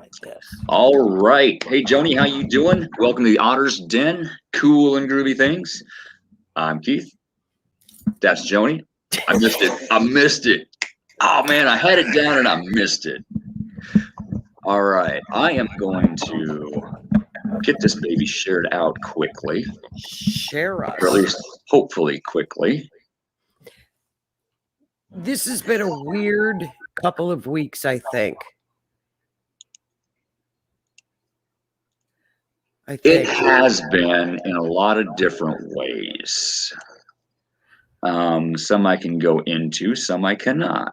like this. All right. Hey, Joni, how you doing? Welcome to the Otter's Den, cool and groovy things. I'm Keith. That's Joni. I missed it. I missed it. Oh, man, I had it down and I missed it. All right. I am going to get this baby shared out quickly. Share us. Or at least, hopefully, quickly. This has been a weird couple of weeks, I think. It has been in a lot of different ways. Some I can go into, some I cannot.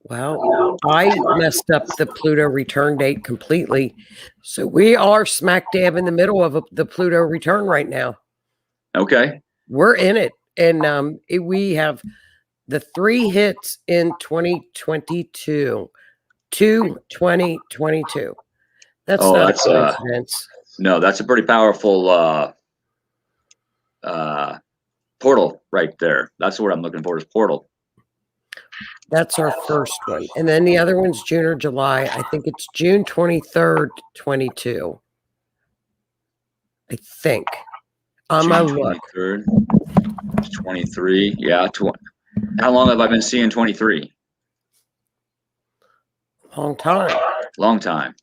Well, I messed up the Pluto return date completely. So we are smack dab in the middle of the Pluto return right now. Okay. We're in it. And we have the 3 hits in 2022. 2022. That's not a coincidence. No, that's a pretty powerful portal right there. That's what I'm looking for is portal. That's our first one. And then the other one's June or July. I think it's June 23rd, 22. I think. On my look. 23rd, 23. Yeah. How long have I been seeing 23? Long time. Long time.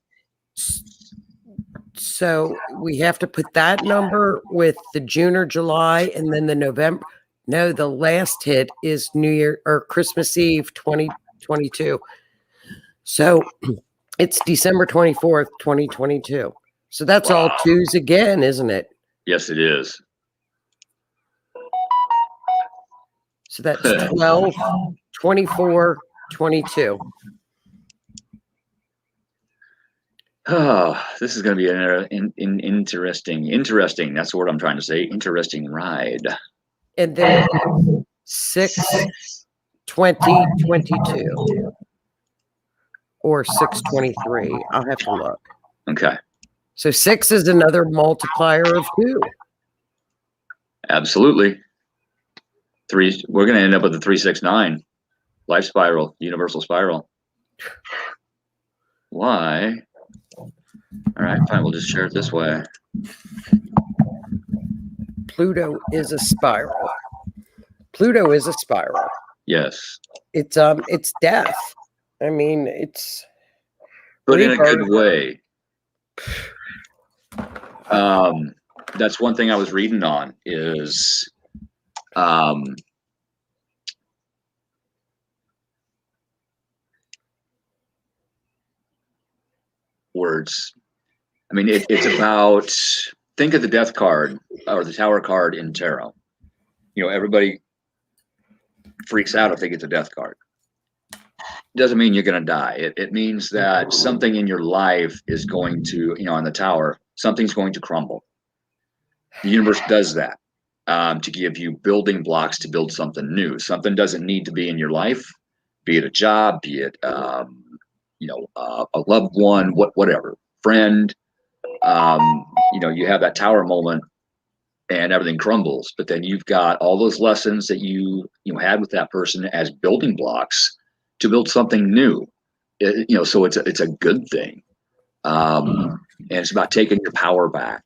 So we have to put that number with the June or July and then the November. No, the last hit is New Year or Christmas Eve 2022. So it's December 24th, 2022. So that's all twos again, isn't it? Yes, it is. So that's 12, 24, 22. Oh, this is going to be an interesting. That's the word I'm trying to say. Interesting ride. And then 6, 20, 22. Or 623. I'll have to look. Okay. So 6 is another multiplier of 2. Absolutely. 3. We're going to end up with the 369 life spiral, universal spiral. Why? All right, fine. We'll just share it this way. Pluto is a spiral. Pluto is a spiral. Yes. It's death. I mean, it's but in a good way. That's one thing I was reading on is words. I mean, it's about, think of the death card or the tower card in tarot. You know, everybody freaks out if they get the death card. Doesn't mean you're going to die. It means that something in your life is going to, you know, on the tower, something's going to crumble. The universe does that to give you building blocks to build something new. Something doesn't need to be in your life, be it a job, be it, you know, a loved one, whatever, friend. You know, you have that tower moment and everything crumbles, but then you've got all those lessons that you had with that person as building blocks to build something new. You know, so it's a good thing. And it's about taking your power back.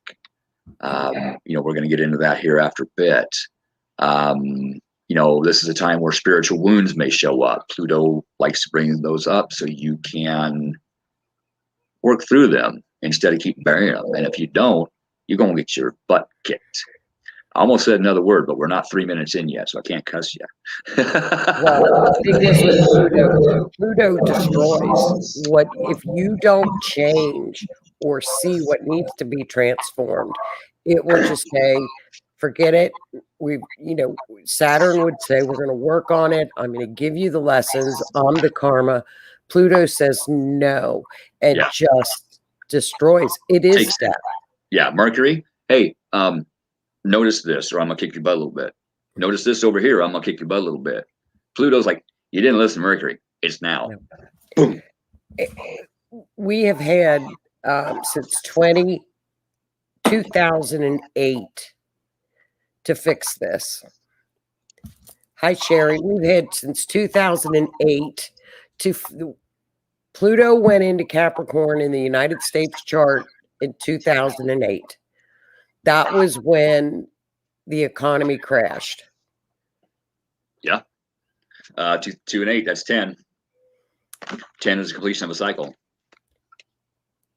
You know, we're going to get into that here after a bit. You know, this is a time where spiritual wounds may show up. Pluto likes to bring those up so you can work through them instead of keep burying them. And if you don't, you're going to get your butt kicked. I almost said another word, but we're not 3 minutes in yet, so I can't cuss you. Well, the thing is with Pluto destroys what if you don't change or see what needs to be transformed, it will just say, forget it. Saturn would say, we're going to work on it. I'm going to give you the lessons. I'm the karma. Pluto says no and just destroys. It is that. Yeah, Mercury. Hey, notice this, or I'm gonna kick your butt a little bit. Notice this over here, I'm gonna kick your butt a little bit. Pluto's like, you didn't listen to Mercury. It's now. Boom. We have had since 2008 to fix this. Hi, Sherry. We've had since 2008 to Pluto went into Capricorn in the United States chart in 2008. That was when the economy crashed. Yeah. 2 and 8, that's 10. 10 is the completion of a cycle.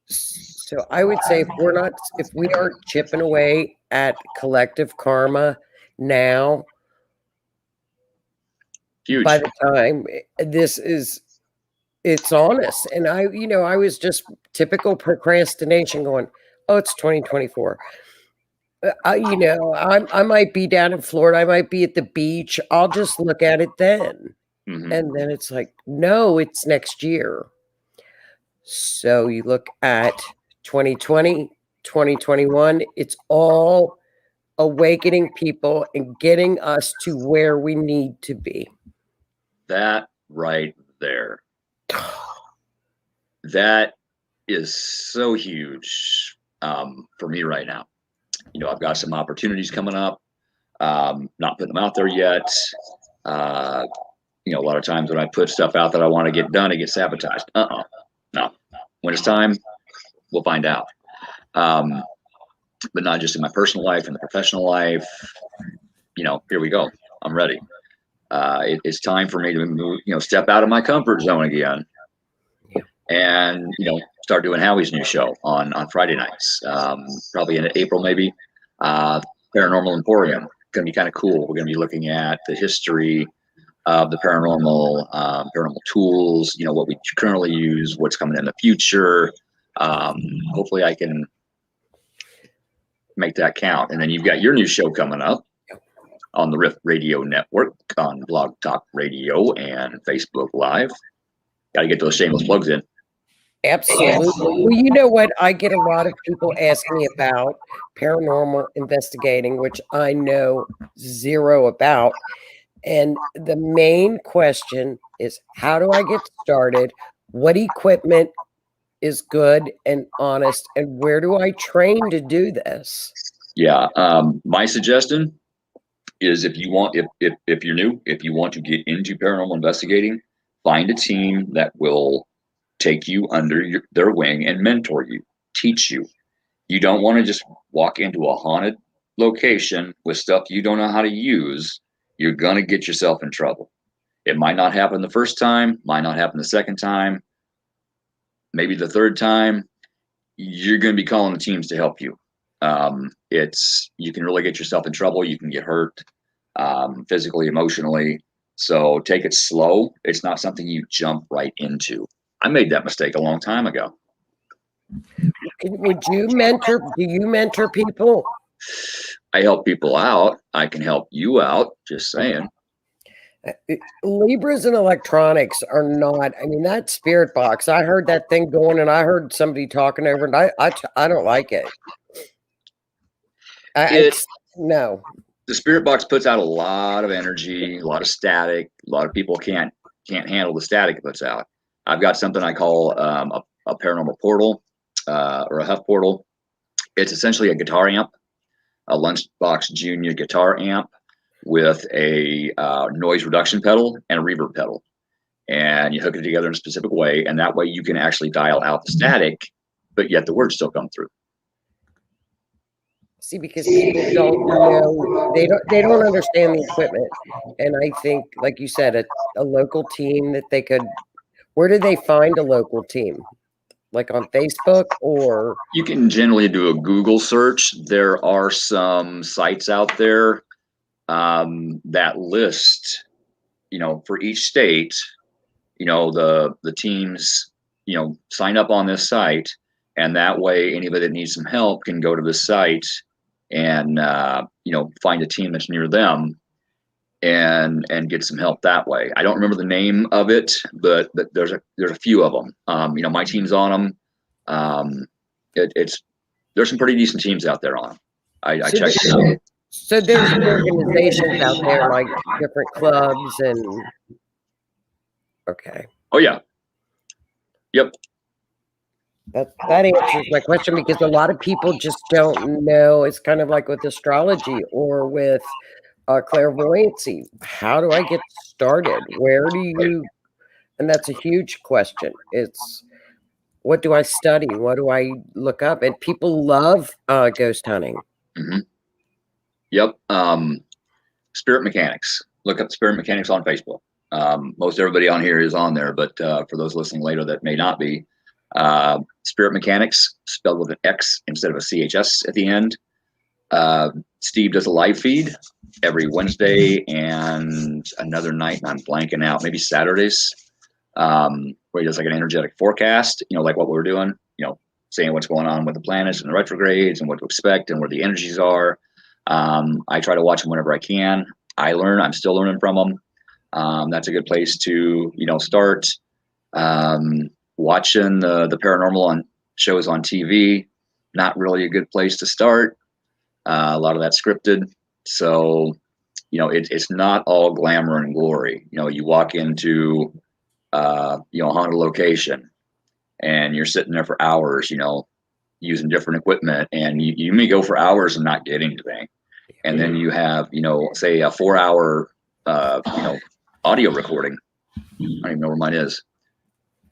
So I would say if we aren't chipping away at collective karma now, Huge. by the time it's on us. And I was just typical procrastination going, oh, it's 2024. I might be down in Florida. I might be at the beach. I'll just look at it then. Mhm. And then it's like, no, it's next year. So you look at 2020, 2021, it's all awakening people and getting us to where we need to be. That right there. That is so huge for me right now. I've got some opportunities coming up. Not putting them out there yet. A lot of times when I put stuff out that I want to get done, it gets sabotaged. No. When it's time, we'll find out. But not just in my personal life, in the professional life. Here we go. I'm ready. It's time for me to move, step out of my comfort zone again, and start doing Howie's new show on Friday nights, probably in April, maybe. Paranormal Emporium, going to be kind of cool. We're going to be looking at the history of the paranormal tools, what we currently use, what's coming in the future. Hopefully I can make that count. And then you've got your new show coming up on the Rift Radio Network, on Blog Talk Radio and Facebook Live. Got to get those shameless plugs in. Absolutely. Well, you know what? I get a lot of people asking me about paranormal investigating, which I know zero about. And the main question is, how do I get started? What equipment is good and honest? And where do I train to do this? Yeah. My suggestion is if you're new, if you want to get into paranormal investigating, find a team that will take you under their wing and mentor you, teach you. You don't want to just walk into a haunted location with stuff you don't know how to use. You're going to get yourself in trouble. It might not happen the first time, might not happen the second time, maybe the third time. You're going to be calling the teams to help you. You can really get yourself in trouble. You can get hurt physically, emotionally. So take it slow. It's not something you jump right into. I made that mistake a long time ago. Do you mentor people? I help people out. I can help you out. Just saying. Libras and electronics are not. I mean, that spirit box. I heard that thing going, and I heard somebody talking over, and I don't like it. No. The spirit box puts out a lot of energy, a lot of static. A lot of people can't handle the static it puts out. I've got something I call a paranormal portal or a Huff portal. It's essentially a guitar amp, a Lunchbox Junior guitar amp with a noise reduction pedal and a reverb pedal. And you hook it together in a specific way, and that way you can actually dial out the static, but yet the words still come through. See, because people don't know, they don't understand the equipment. And I think, like you said, a local team that they could. Where do they find a local team? Like on Facebook, or? You can generally do a Google search. There are some sites out there that list, for each state, the teams, sign up on this site, and that way anybody that needs some help can go to the site and find a team that's near them and get some help that way. I don't remember the name of it, but there's a few of them. My team's on them. There's some pretty decent teams out there on them. I checked it out. So there's organizations out there, like different clubs and. Okay. Oh yeah. Yep. That answers my question, because a lot of people just don't know. It's kind of like with astrology or with clairvoyancy. How do I get started? Where do you And that's a huge question. It's what do I study? What do I look up? And people love ghost hunting. Mm-hmm. Yep. Spirit Mechanics. Look up Spirit Mechanics on Facebook. Most everybody on here is on there, but for those listening later that may not be, Spirit Mechanics, spelled with an X instead of a CHS at the end. Steve does a live feed every Wednesday and another night, and I'm blanking out, maybe Saturdays, where he does like an energetic forecast, like what we're doing, saying what's going on with the planets and the retrogrades and what to expect and where the energies are. I try to watch them whenever I can. I learn. I'm still learning from them. That's a good place to, start watching the paranormal on shows on TV. Not really a good place to start. A lot of that's scripted. So, it's not all glamour and glory. You walk into, a haunted location and you're sitting there for hours, using different equipment, and you may go for hours and not get anything. And then you have, say a 4-hour, audio recording. I don't even know where mine is,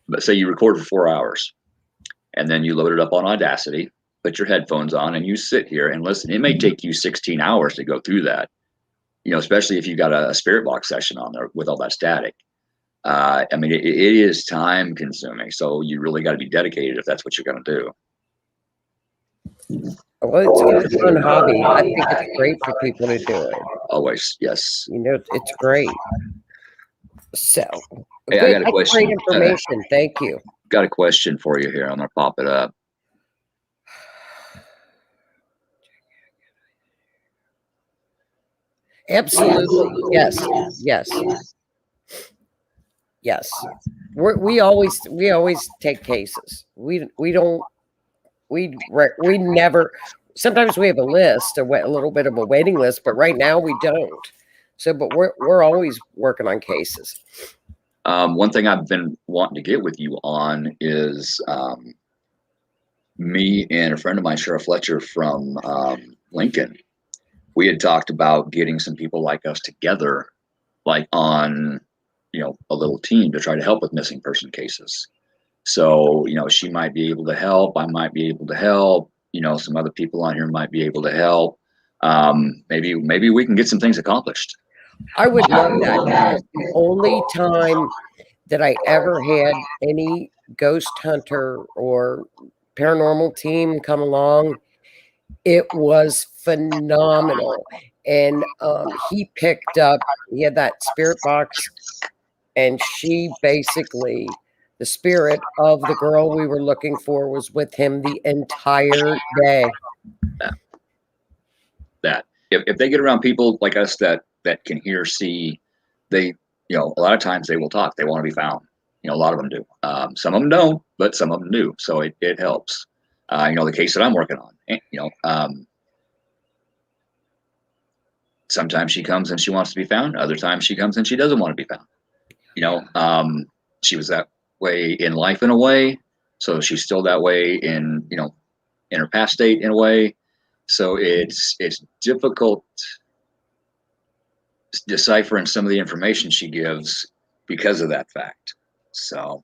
but say you record for 4 hours and then you load it up on Audacity, put your headphones on, and you sit here and listen. It may take you 16 hours to go through that, especially if you got a spirit box session on there with all that static. It is time consuming. So you really got to be dedicated if that's what you're going to do. Well, it's a fun hobby. I think it's great for people to do it. Always, yes. It's great. So, hey, I got a question. Great information. Thank you. Got a question for you here. I'm going to pop it up. Absolutely. Yes. We always take cases. We never. Sometimes we have a list, a little bit of a waiting list, but right now we don't. So, but we're always working on cases. One thing I've been wanting to get with you on is me and a friend of mine, Sheriff Fletcher from Lincoln. We had talked about getting some people like us together, like on, a little team to try to help with missing person cases. So, she might be able to help. I might be able to help. Some other people on here might be able to help. Maybe we can get some things accomplished. I would love that, because the only time that I ever had any ghost hunter or paranormal team come along, it was phenomenal. And he had that spirit box, and she basically, the spirit of the girl we were looking for was with him the entire day. That if they get around people like us that can hear, see, they, a lot of times they will talk. They want to be found. A lot of them do. Some of them don't, but some of them do. So it helps. The case that I'm working on, sometimes she comes and she wants to be found. Other times she comes and she doesn't want to be found. She was that way in life in a way. So she's still that way in her past state in a way. So it's difficult deciphering some of the information she gives because of that fact. So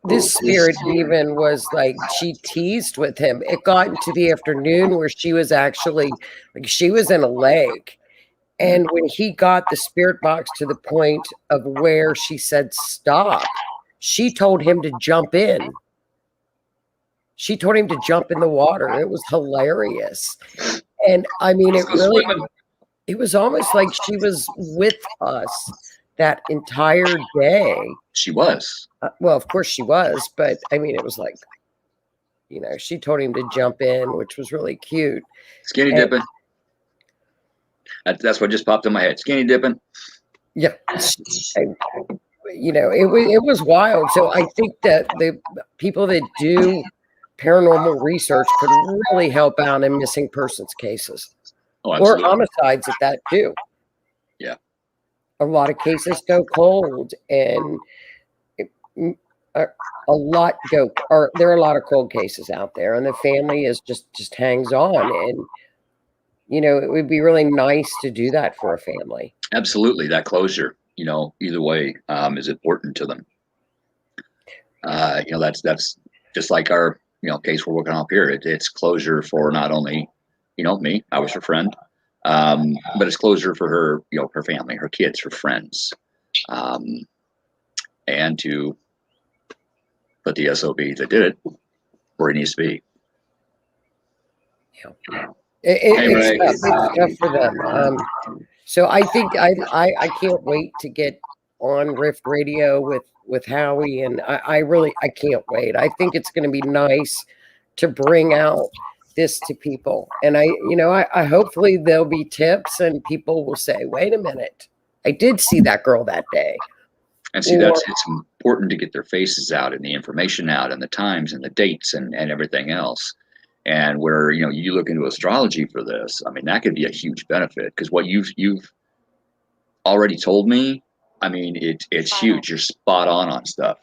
this spirit even was like, she teased with him. It got into the afternoon where she was actually, like, she was in a lake. And when he got the spirit box to the point of where she said stop, she told him to jump in. She told him to jump in the water. It was hilarious. And it was almost like she was with us that entire day. She was. Well, of course she was, but it was like, she told him to jump in, which was really cute. Skinny dipping. That's what just popped in my head. Skinny dipping. Yeah. It was wild. So I think that the people that do paranormal research could really help out in missing persons cases. Or homicides at that too. Yeah. A lot of cases go cold, and there are a lot of cold cases out there, and the family is just hangs on. And it would be really nice to do that for a family. Absolutely, that closure. either way is important to them. That's just like our case we're working off here. It's closure for not only me, I was her friend, but it's closure for her, her family, her kids, her friends, and to put the SOB that did it where it needs to be. It's tough for them. So I think I can't wait to get on Rift Radio with Howie, and I can't wait. I think it's going to be nice to bring out this to people, and I hopefully there'll be tips and people will say, wait a minute, I did see that girl that day. And see, it's important to get their faces out and the information out and the times and the dates and everything else. And where you look into astrology for this, I mean, that could be a huge benefit, because what you've already told me, I mean, it's huge. You're spot on stuff.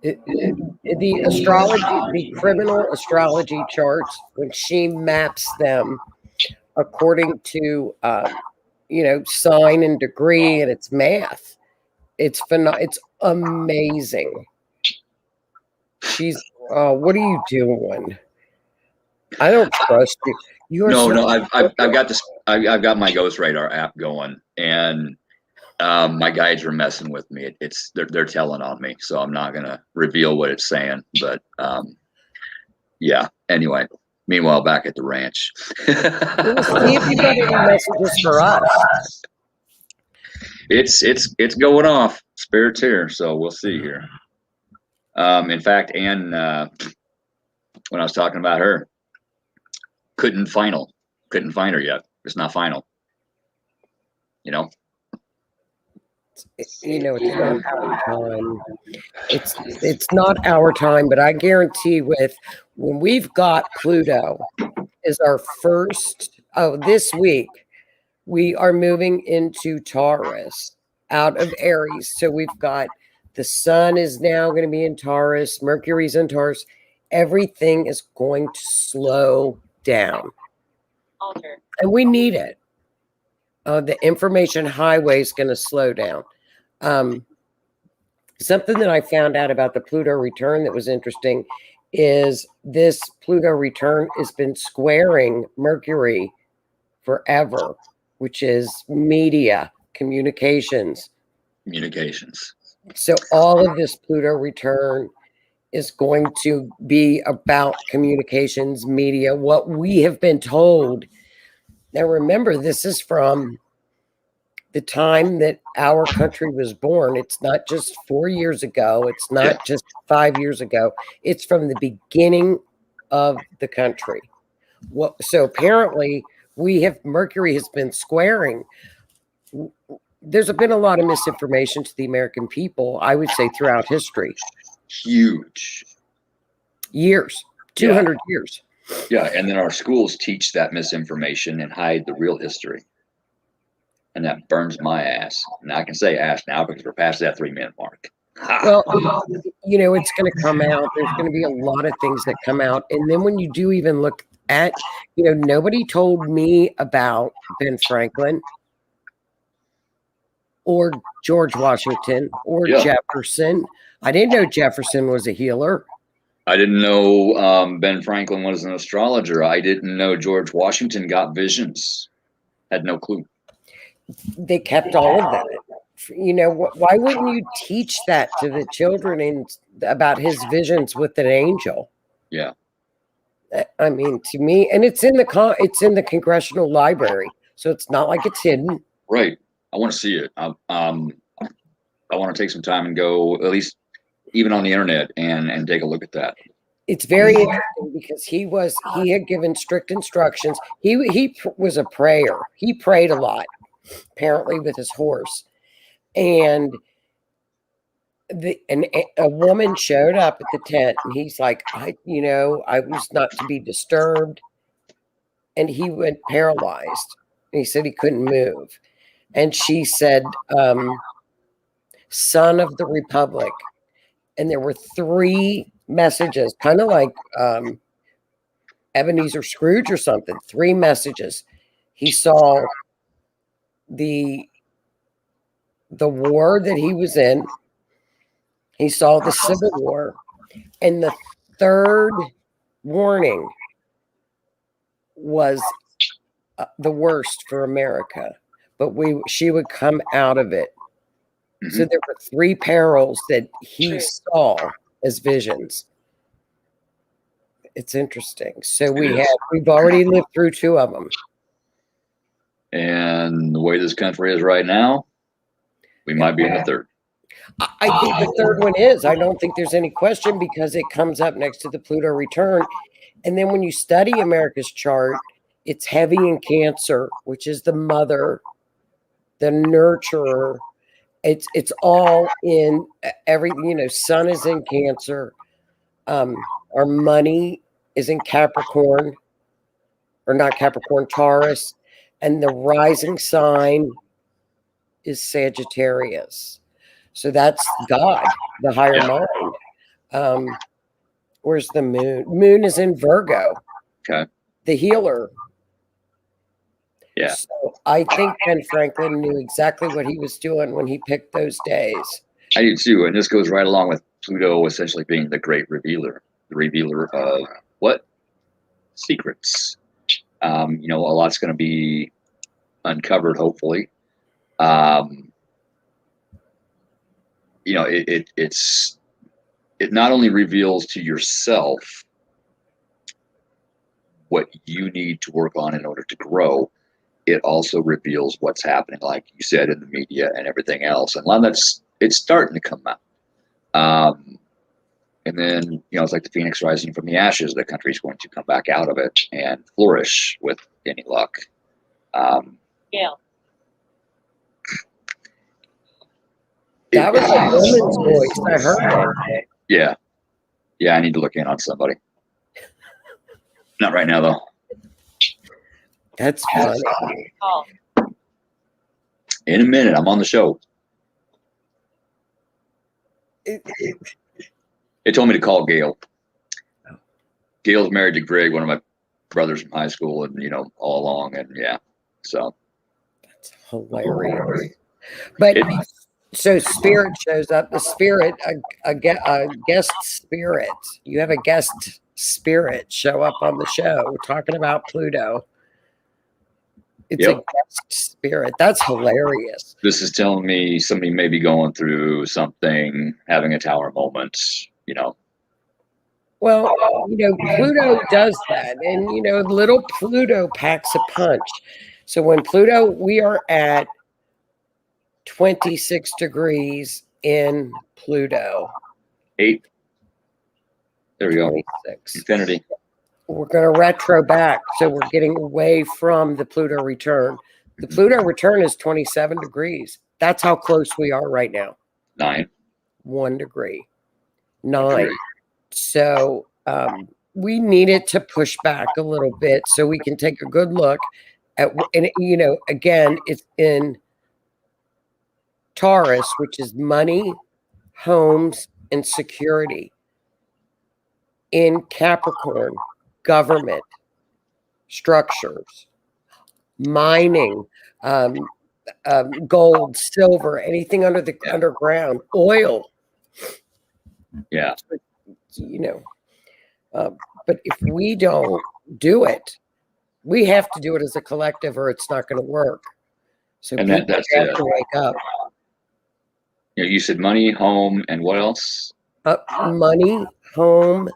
The astrology, the criminal astrology charts, when she maps them according to sign and degree, and it's math, it's amazing. She's what are you doing? I don't trust you. No, I've got this. I've got my Ghost Radar app going, and my guides are messing with me. They're telling on me, so I'm not gonna reveal what it's saying. But yeah. Anyway, meanwhile, back at the ranch. See if you got any messages for us. It's going off. Spirit's here, so we'll see here. In fact, Anne, when I was talking about her, couldn't find her yet. It's not final. It's not our time. It's not our time, but I guarantee when we've got Pluto is our first. Oh, this week we are moving into Taurus out of Aries. So we've got the sun is now going to be in Taurus, Mercury's in Taurus. Everything is going to slow down. Alter. And we need it. The information highway is going to slow down. Something that I found out about the Pluto return that was interesting is this Pluto return has been squaring Mercury forever, which is media, communications. So all of this Pluto return is going to be about communications, media, what we have been told. Now, remember, this is from the time that our country was born. It's not just 4 years ago. It's not just 5 years ago. It's from the beginning of the country. So apparently Mercury has been squaring. There's been a lot of misinformation to the American people, I would say, throughout history. Huge. Years, 200 years. Yeah, and then our schools teach that misinformation and hide the real history. And that burns my ass. And I can say ass now because we're past that 3-minute mark. Well, it's going to come out. There's going to be a lot of things that come out. And then when you do even look at, nobody told me about Ben Franklin or George Washington or Jefferson. I didn't know Jefferson was a healer. I didn't know Ben Franklin was an astrologer. I didn't know George Washington got visions. Had no clue. They kept all of that. Why wouldn't you teach that to the children about his visions with an angel? Yeah. I mean, to me, and it's in the Congressional Library, so it's not like it's hidden. Right. I want to see it. I want to take some time and go, at least even on the internet, and take a look at that. It's very interesting because he had given strict instructions. He was a prayer. He prayed a lot, apparently, with his horse. And a woman showed up at the tent, and he's like, I was not to be disturbed. And he went paralyzed. He said he couldn't move. And she said, son of the Republic. And there were 3 messages, kind of like Ebenezer Scrooge or something. 3 messages. He saw the the war that he was in. He saw the Civil War, and the third warning was the worst for America, but she would come out of it. Mm-hmm. So there were 3 perils that he saw as visions. It's interesting. So we've already lived through 2 of them. And the way this country is right now, we might be in the third. I think the third one is. I don't think there's any question because it comes up next to the Pluto return. And then when you study America's chart, it's heavy in Cancer, which is the mother, the nurturer. It's all in everything. Sun is in Cancer. Our money is in Capricorn, or not Capricorn, Taurus, and the rising sign is Sagittarius. So that's God, the higher mind. Where's the moon? Moon is in Virgo. Okay. The healer. Yeah. So I think Ben Franklin knew exactly what he was doing when he picked those days. I do too. And this goes right along with Pluto essentially being the great revealer, the revealer of what? Secrets. A lot's going to be uncovered, hopefully. It not only reveals to yourself what you need to work on in order to grow, it also reveals what's happening, like you said, in the media and everything else. And a lot of it's starting to come out. And then, it's like the phoenix rising from the ashes. The country's going to come back out of it and flourish with any luck. Yeah. That was a woman's voice. I heard that. Yeah. Yeah, I need to look in on somebody. Not right now, though. That's funny. Oh. In a minute, I'm on the show. It told me to call Gail. Gail's married to Greg, one of my brothers from high school, and all along, and yeah, so that's hilarious. But so spirit shows up. The spirit, a guest spirit. You have a guest spirit show up on the show. We're talking about Pluto. It's a guest spirit. That's hilarious. This is telling me somebody may be going through something, having a tower moment, Well, Pluto does that. And, little Pluto packs a punch. So when Pluto, we are at 26 degrees in Pluto. 8. There we go. 26. Infinity. We're going to retro back. So we're getting away from the Pluto return. The Pluto return is 27 degrees. That's how close we are right now. 9. 1 degree. 9. So we needed to push back a little bit so we can take a good look at, and again, it's in Taurus, which is money, homes, and security. In Capricorn, government, structures, mining, gold, silver, anything under the underground, oil. Yeah. But if we don't do it, we have to do it as a collective or it's not going to work. So and people that's have to wake up. You said money, home, and what else? Money, home,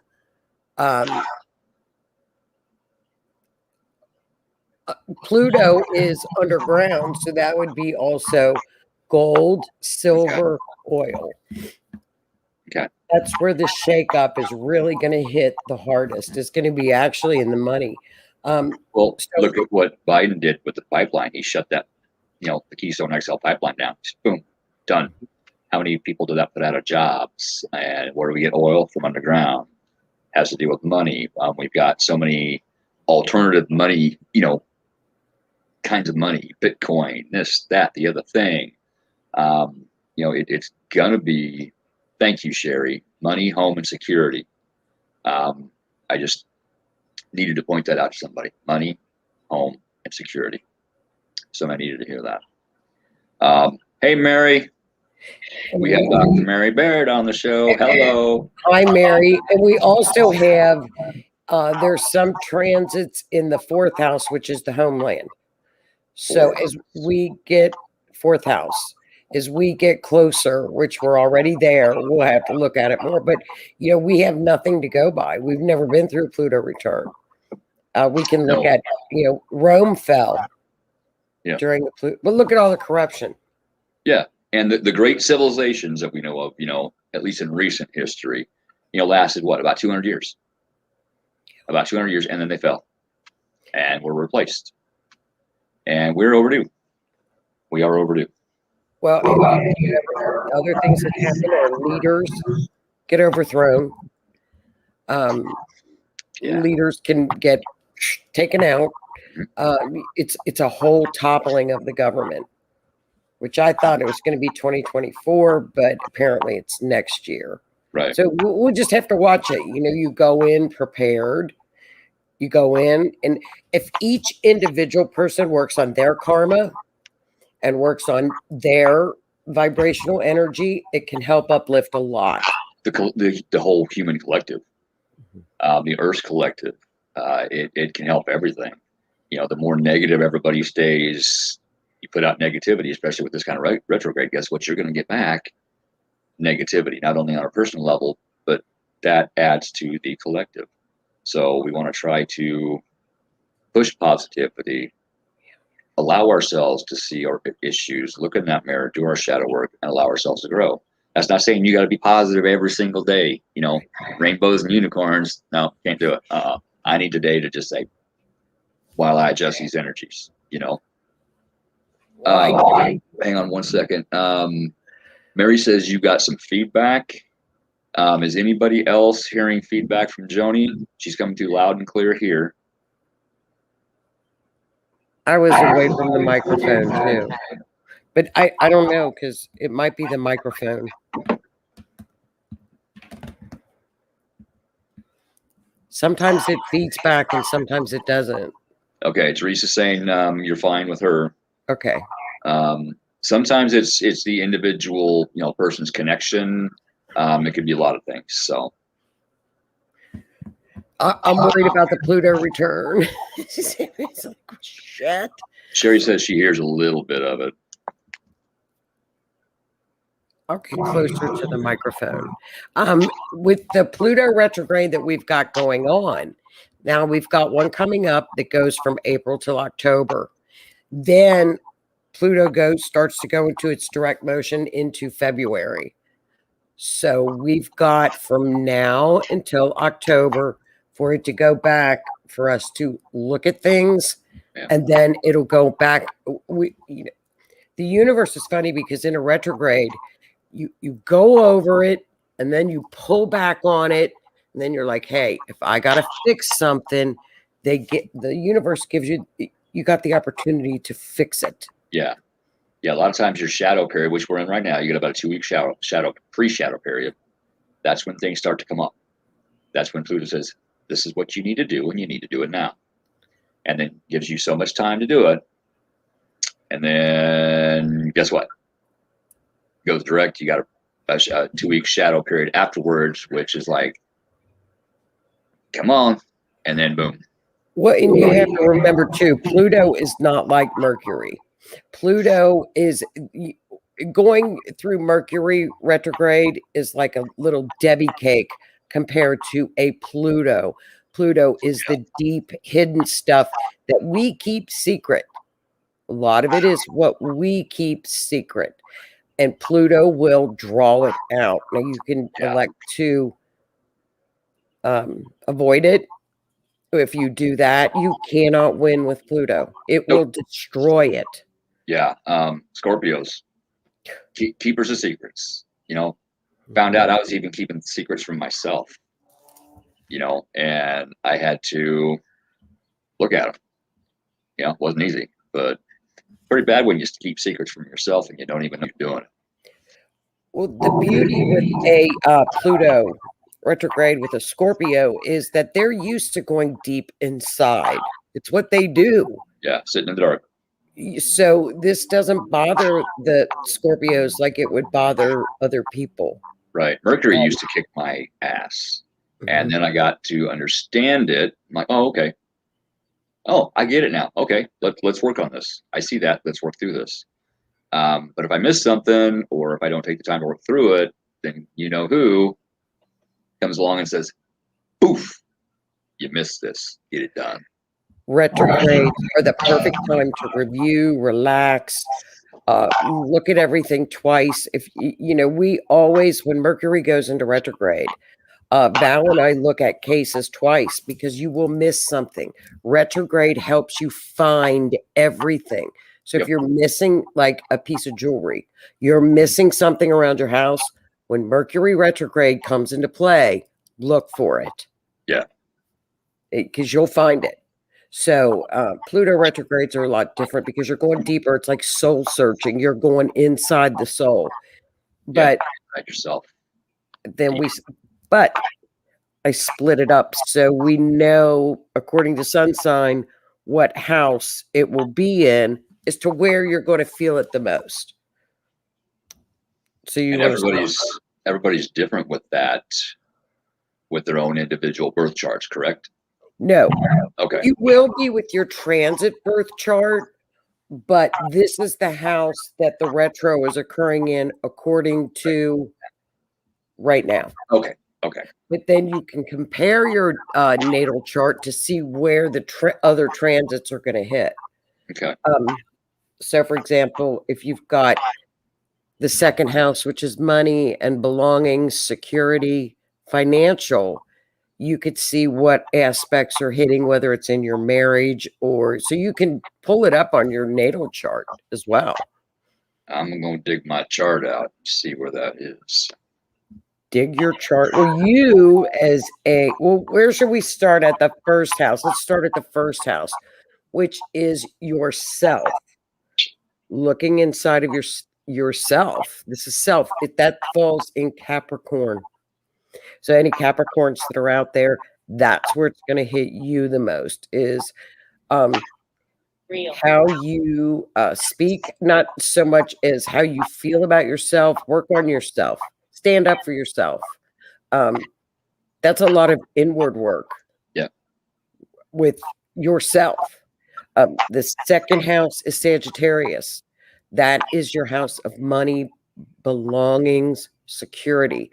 Pluto is underground, so that would be also gold, silver, oil. Okay. That's where the shakeup is really going to hit the hardest. It's going to be actually in the money. Look at what Biden did with the pipeline. He shut that, the Keystone XL pipeline down. Boom, done. How many people did that put out of jobs? And where do we get oil from underground? Has to do with money. We've got so many alternative money, kinds of money, Bitcoin, this, that, the other thing. It's gonna be, thank you, Sherry, money, home, and security. I just needed to point that out to somebody. Money, home, and security. Somebody needed to hear that. Hey, Mary. We have Dr. Mary Baird on the show. Hello. Hi, Mary. And we also have, there's some transits in the fourth house, which is the homeland. So as we get fourth house, as we get closer, which we're already there, we'll have to look at it more. But, we have nothing to go by. We've never been through Pluto return. We can look at, Rome fell during the Pluto, but look at all the corruption. Yeah. And the great civilizations that we know of, at least in recent history, lasted what, about 200 years? About 200 years, and then they fell and were replaced. And we're overdue. We are overdue. Well, other things that happen are leaders get overthrown. Leaders can get taken out. It's a whole toppling of the government, which I thought it was going to be 2024, but apparently it's next year. Right. So we'll just have to watch it. You go in prepared. You go in, and if each individual person works on their karma and works on their vibrational energy, it can help uplift a lot. The whole human collective, the Earth's collective, it can help everything. The more negative everybody stays, you put out negativity, especially with this kind of retrograde, guess what you're going to get back? Negativity, not only on a personal level, but that adds to the collective. So we want to try to push positivity, allow ourselves to see our issues, look in that mirror, do our shadow work, and allow ourselves to grow. That's not saying you got to be positive every single day, rainbows and unicorns. No, can't do it. I need today to just say, while I adjust these energies, hang on one second. Mary says you got some feedback. Is anybody else hearing feedback from Joni? She's coming through loud and clear here. I was away from the microphone too, but I don't know, because it might be the microphone. Sometimes it feeds back and sometimes it doesn't. Okay, Teresa's saying you're fine with her. Okay. Sometimes it's the individual person's connection. It could be a lot of things. So I'm worried about the Pluto return. It's like, shit. Sherry says she hears a little bit of it. Okay, closer to the microphone. With the Pluto retrograde that we've got going on, now we've got one coming up that goes from April till October. Then Pluto starts to go into its direct motion into February. So we've got from now until October for it to go back, for us to look at things, and then it'll go back. The universe is funny, because in a retrograde, you go over it and then you pull back on it, and then you're like, hey, if I gotta fix something, the universe gives you got the opportunity to fix it. Yeah. A lot of times your shadow period, which we're in right now, you get about a 2-week pre-shadow period. That's when things start to come up. That's when Pluto says, this is what you need to do, and you need to do it now. And then gives you so much time to do it. And then guess what? Goes direct. You got a 2-week shadow period afterwards, which is like, come on. And then boom. Well, and you have to remember too, Pluto is not like Mercury. Pluto is going through Mercury retrograde is like a little Debbie cake compared to a Pluto. Pluto is the deep hidden stuff that we keep secret. A lot of it is what we keep secret, and Pluto will draw it out. Now you can elect to avoid it. If you do that, you cannot win with Pluto. It will destroy it. Yeah. Scorpios, keepers of secrets, found out I was even keeping secrets from myself, and I had to look at them. It wasn't easy, but pretty bad when you just keep secrets from yourself and you don't even know you're doing it. Well, the beauty with a Pluto retrograde with a Scorpio is that they're used to going deep inside. It's what they do. Yeah, sitting in the dark. So this doesn't bother the Scorpios like it would bother other people. Right. Mercury used to kick my ass. And then I got to understand it. I'm like, oh, okay. Oh, I get it now. Okay, let's work on this. I see that. Let's work through this. But if I miss something, or if I don't take the time to work through it, then you know who comes along and says, "Poof, you missed this. Get it done." Retrogrades are the perfect time to review, relax, look at everything twice. If you know, we always, when Mercury goes into retrograde, Val and I look at cases twice because you will miss something. Retrograde helps you find everything. So if you're missing like a piece of jewelry, you're missing something around your house, when Mercury retrograde comes into play, look for it. Yeah. Because you'll find it. So Pluto retrogrades are a lot different because you're going deeper. It's like soul searching. You're going inside the soul. But inside yourself. Then but I split it up so we know, according to sun sign, what house it will be in as to where you're going to feel it the most. So you everybody's different with that, with their own individual birth charts, correct? No. Okay. You will be with your transit birth chart, but this is the house that the retro is occurring in according to right now. Okay. Okay. But then you can compare your natal chart to see where the other transits are going to hit. Okay. So, for example, if you've got the second house, which is money and belongings, security, financial, you could see what aspects are hitting, whether it's in your marriage or so you can pull it up on your natal chart as well. I'm going to dig my chart out and see where that is. Dig your chart. Well, where should we start at the first house? Let's start at the first house, which is yourself. Looking inside of yourself. This is self. That falls in Capricorn. So any Capricorns that are out there, that's where it's going to hit you the most is how you speak, not so much as how you feel about yourself. Work on yourself. Stand up for yourself. That's a lot of inward work. Yeah. With yourself. The second house is Sagittarius. That is your house of money, belongings, security.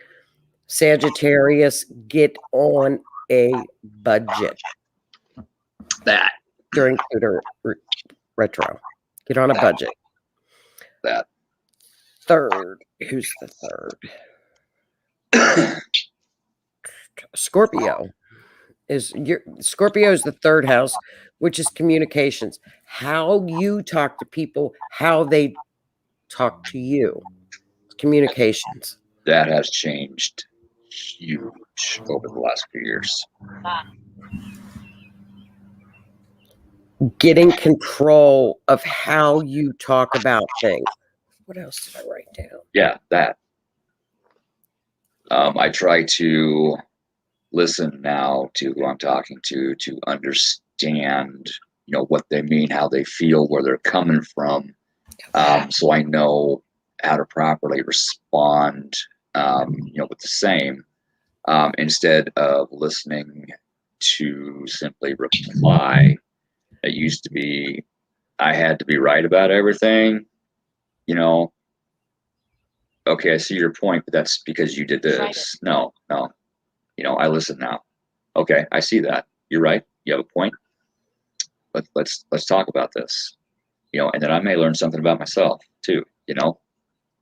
Sagittarius, get on a budget. That. During Pluto retro. Get on a budget. That. Third. Who's the third? Scorpio. Scorpio is the third house, which is communications. How you talk to people, how they talk to you. Communications. That has changed huge over the last few years. Getting control of how you talk about things. What else did I write down? Yeah, that. I try to listen now to who I'm talking to understand, what they mean, how they feel, where they're coming from. So I know how to properly respond, with the same, instead of listening to simply reply. It used to be, I had to be right about everything, okay, I see your point, but that's because you did this. No. I listen now. Okay, I see that. You're right. You have a point. But let's talk about this. And then I may learn something about myself too.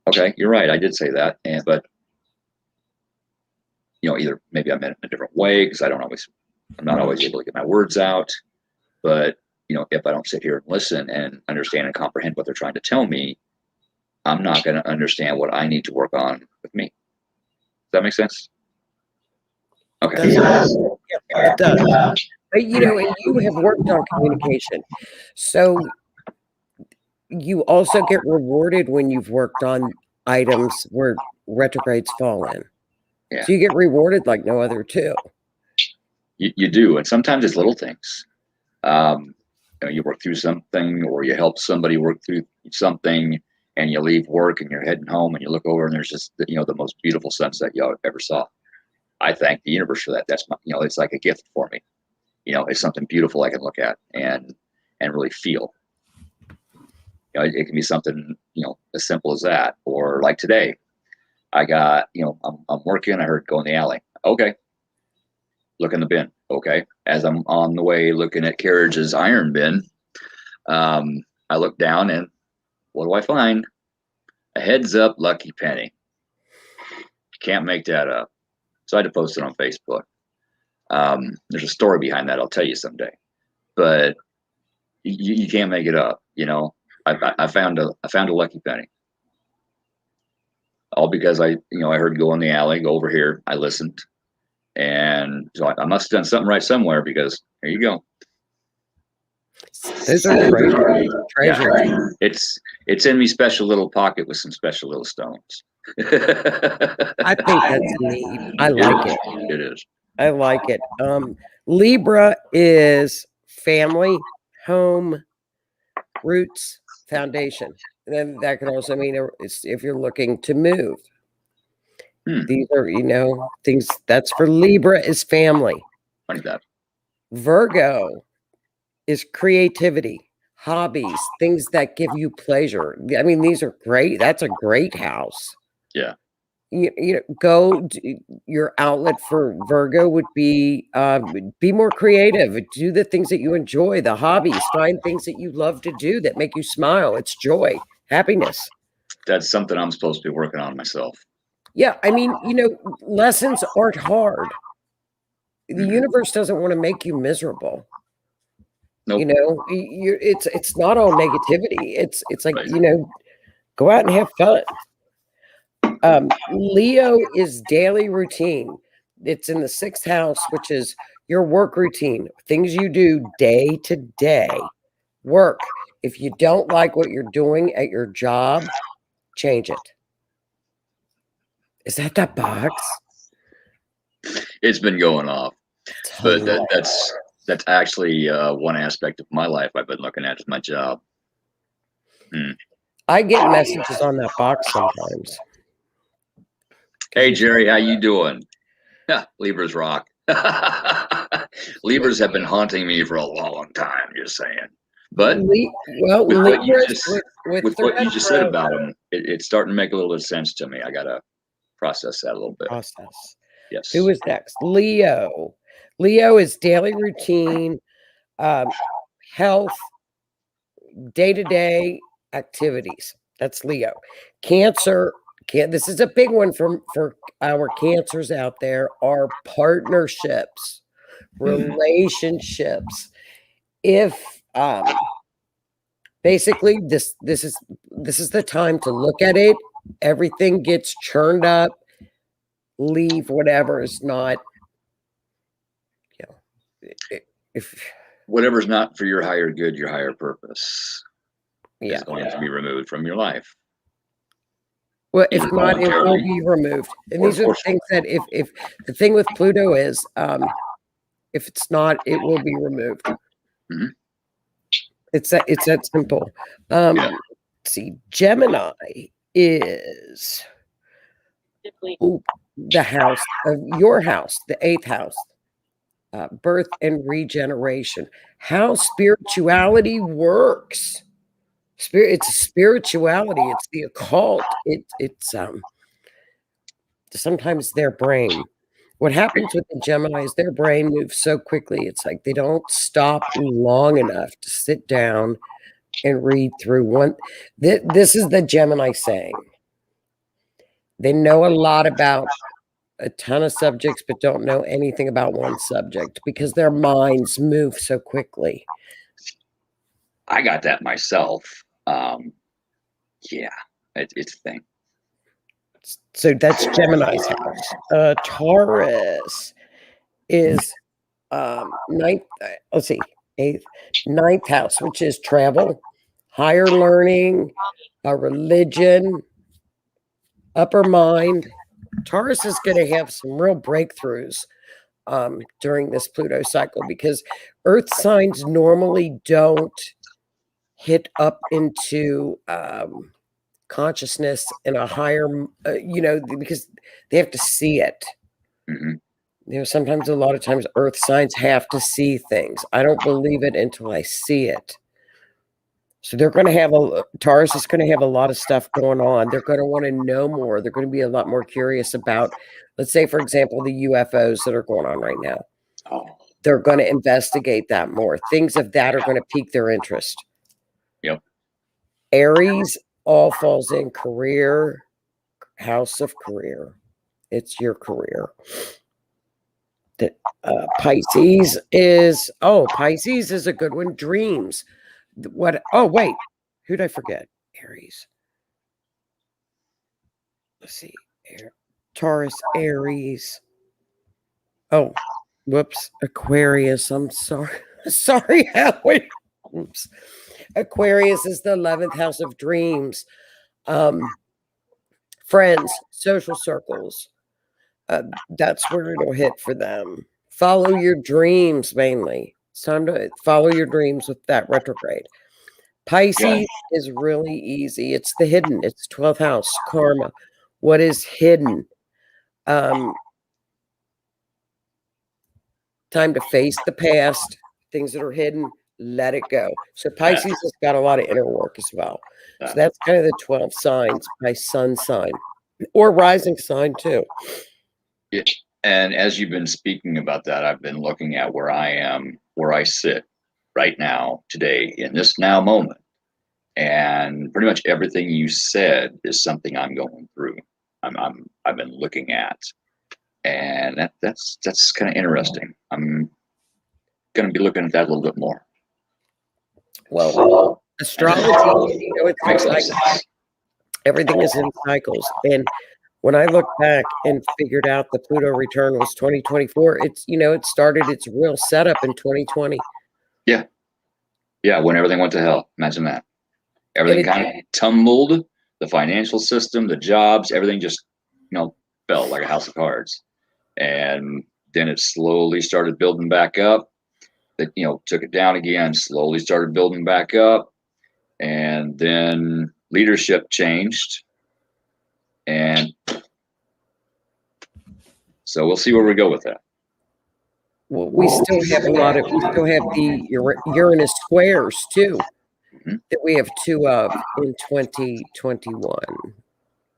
Okay, you're right. I did say that, but either maybe I meant it in a different way because I'm not always able to get my words out. But if I don't sit here and listen and understand and comprehend what they're trying to tell me, I'm not going to understand what I need to work on with me. Does that make sense? Okay. It does. But, and you have worked on communication. So you also get rewarded when you've worked on items where retrogrades fall in. Yeah. So you get rewarded like no other too. You do. And sometimes it's little things. you work through something, or you help somebody work through something, and you leave work and you're heading home and you look over and there's just the most beautiful sunset you ever saw. I thank the universe for that. That's my, it's like a gift for me. It's something beautiful I can look at and really feel. It can be something as simple as that, or like today, I got I'm working. I heard go in the alley. Okay, look in the bin. Okay, as I'm on the way looking at Carriage's iron bin, I look down and what do I find? A heads up lucky penny. Can't make that up. So I had to post it on Facebook. There's a story behind that. I'll tell you someday. But you can't make it up. I found a lucky penny. All because I heard go in the alley, go over here. I listened, and so I must have done something right somewhere, because there you go. Those are treasure. Yeah. It's in me special little pocket with some special little stones. I think that's neat. I like it. It is. I like it. Libra is family, home, roots, foundation. And then that can also mean if you're looking to move. These are, things that's for Libra is family. Funny that. Virgo is creativity, hobbies, things that give you pleasure. I mean, these are great. That's a great house. Yeah. Your outlet for Virgo would be more creative, do the things that you enjoy, the hobbies, find things that you love to do that make you smile. It's joy, happiness. That's something I'm supposed to be working on myself. Yeah, I mean, lessons aren't hard. The universe doesn't want to make you miserable. Nope. It's not all negativity. It's like, Right. Go out and have fun. Leo is daily routine. It's in the 6th house, which is your work routine, things you do day to day. Work. If you don't like what you're doing at your job, change it. Is that box? It's been going off, but that's actually one aspect of my life I've been looking at is my job. I get messages on that box sometimes. Hey Jerry, how you doing? Libras rock. Libras have been haunting me for a long time. Just saying. But with what you just said about them, it's starting to make a little bit of sense to me. I gotta process that a little bit. Yes. Who is next? Leo. Leo is daily routine, health, day-to-day activities. That's Leo. Cancer. This is a big one for our Cancers out there, are partnerships, relationships. If basically this is the time to look at it. Everything gets churned up, leave whatever is not, if whatever's not for your higher good, your higher purpose is going to be removed from your life. Well, if not, it will be removed. And these are the things that if the thing with Pluto is, if it's not, it will be removed. It's that simple. Let's see, Gemini is the house of your house, the 8th house, birth and regeneration. How spirituality works. It's spirituality. It's the occult. It's sometimes their brain. What happens with the Gemini is their brain moves so quickly. It's like they don't stop long enough to sit down and read through one. This is the Gemini saying. They know a lot about a ton of subjects, but don't know anything about one subject because their minds move so quickly. I got that myself. It's a thing. So that's Gemini's house. Taurus is 9th. Let's see, 8th, 9th house, which is travel, higher learning, religion, upper mind. Taurus is going to have some real breakthroughs. during this Pluto cycle, because Earth signs normally don't hit up into consciousness in a higher, because they have to see it. Sometimes, a lot of times, Earth signs have to see things. I don't believe it until I see it. So they're going to have Taurus is going to have a lot of stuff going on. They're going to want to know more. They're going to be a lot more curious about, let's say, for example, the UFOs that are going on right now. They're going to investigate that more. Things of that are going to pique their interest. Yep. Aries all falls in career, house of career. It's your career. Pisces is a good one. Dreams. What? Oh, wait. Who'd I forget? Aries. Let's see. Taurus, Aries. Oh, whoops. Aquarius. I'm sorry. Sorry, Howard. Oops. Aquarius is the 11th house of dreams. Friends, social circles. That's where it'll hit for them. Follow your dreams mainly. It's time to follow your dreams with that retrograde. Pisces is really easy. It's the hidden. It's 12th house, karma. What is hidden? Time to face the past. Things that are hidden, let it go. So Pisces has got a lot of inner work as well. So that's kind of the 12 signs by sun sign or rising sign too. Yeah. And as you've been speaking about that, I've been looking at where I am, where I sit right now, today, in this now moment. And pretty much everything you said is something I'm going through. I've been looking at, and that's kind of interesting. I'm going to be looking at that a little bit more. Well, astrology, it's Makes like sense. everything is in cycles. And when I look back and figured out the Pluto return was 2024, it started its real setup in 2020. Yeah. Yeah, when everything went to hell. Imagine that. Everything kind of tumbled, the financial system, the jobs, everything just, fell like a house of cards. And then it slowly started building back up. It, took it down again, slowly started building back up. And then leadership changed. And so we'll see where we go with that. Well, we still have the Uranus squares too, that we have two of in 2021.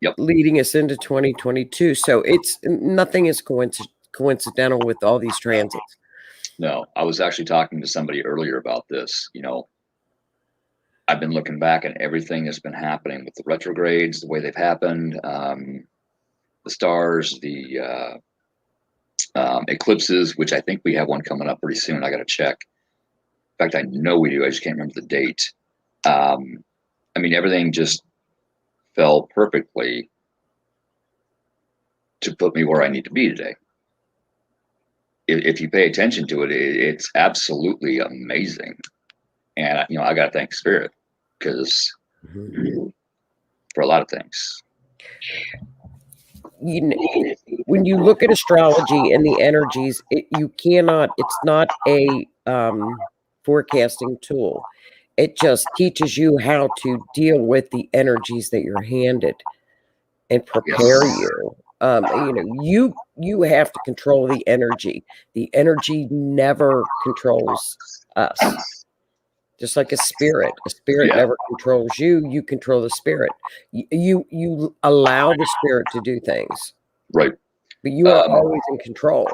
Yep. Leading us into 2022. So nothing is coincidental with all these transits. No, I was actually talking to somebody earlier about this. I've been looking back at everything that's been happening with the retrogrades, the way they've happened, the stars, the eclipses, which I think we have one coming up pretty soon. I got to check. In fact, I know we do. I just can't remember the date. Everything just fell perfectly to put me where I need to be today. If you pay attention to it, it's absolutely amazing. And, I got to thank Spirit because for a lot of things. When you look at astrology and the energies, it's not a forecasting tool. It just teaches you how to deal with the energies that you're handed and prepare you. You have to control the energy. The energy never controls us. Just like a spirit never controls you. You control the spirit. You allow the spirit to do things, right? But you are always in control.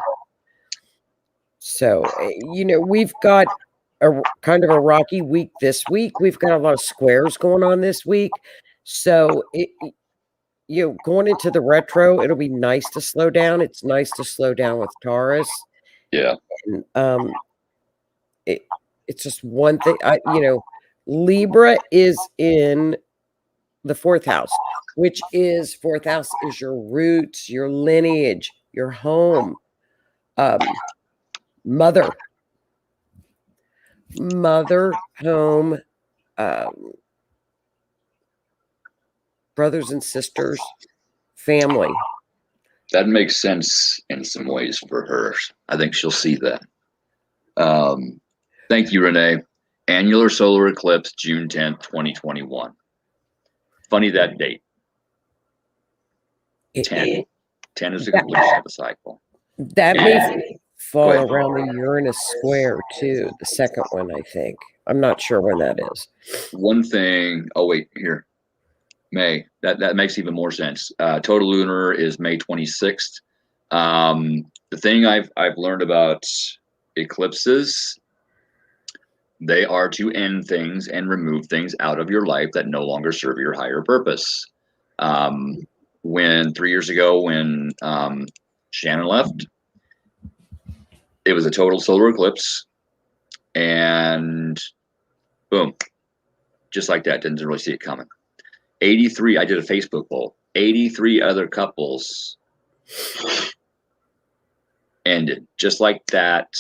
So we've got a kind of a rocky week this week. We've got a lot of squares going on this week. So going into the retro, it'll be nice to slow down. It's nice to slow down with Taurus. Yeah. And, it's just one thing. Libra is in the 4th house, which is 4th house is your roots, your lineage, your home, mother, home, brothers and sisters, family. That makes sense in some ways for her. I think she'll see that. Thank you, Renee. Annular solar eclipse, June 10th, 2021. Funny that date. 10. 10 is the completion of the cycle. That may fall ahead. around the Uranus square too. The second one, I think. I'm not sure when that is. One thing. Oh wait, here. May. That makes even more sense. Total lunar is May 26th. The thing I've learned about eclipses, they are to end things and remove things out of your life that no longer serve your higher purpose. When 3 years ago, when Shannon left, it was a total solar eclipse, and boom, just like that. Didn't really see it coming. 83. I did a Facebook poll. 83 other couples ended just like that.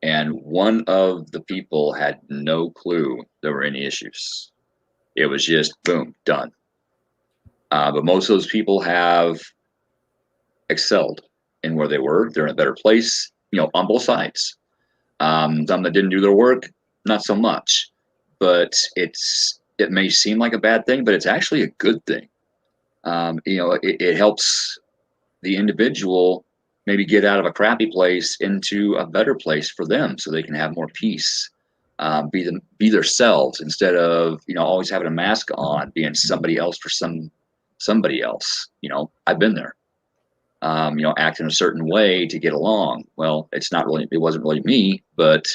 And one of the people had no clue there were any issues. It was just boom, done. But most of those people have excelled in where they were. They're in a better place, on both sides. Some that didn't do their work, not so much. But it may seem like a bad thing, but it's actually a good thing. It helps the individual maybe get out of a crappy place into a better place for them, so they can have more peace, be themselves instead of always having a mask on, being somebody else for somebody else. I've been there. Acting a certain way to get along. Well, it wasn't really me, but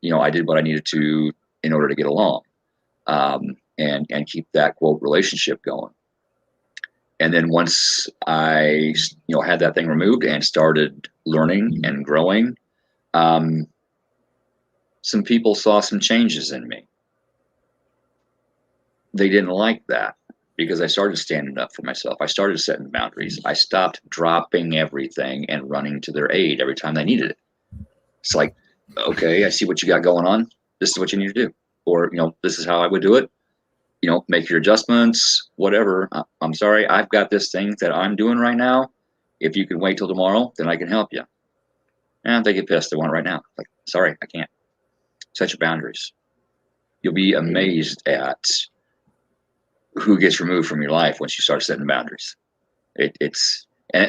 I did what I needed to in order to get along, and keep that quote relationship going. And then once I, had that thing removed and started learning and growing, some people saw some changes in me. They didn't like that because I started standing up for myself. I started setting boundaries. I stopped dropping everything and running to their aid every time they needed it. It's like, okay, I see what you got going on. This is what you need to do. Or, this is how I would do it. Make your adjustments, whatever. I'm sorry, I've got this thing that I'm doing right now. If you can wait till tomorrow, then I can help you. And they get pissed. They want it right now. Like, sorry, I can't. Set your boundaries. You'll be amazed at who gets removed from your life once you start setting boundaries. And it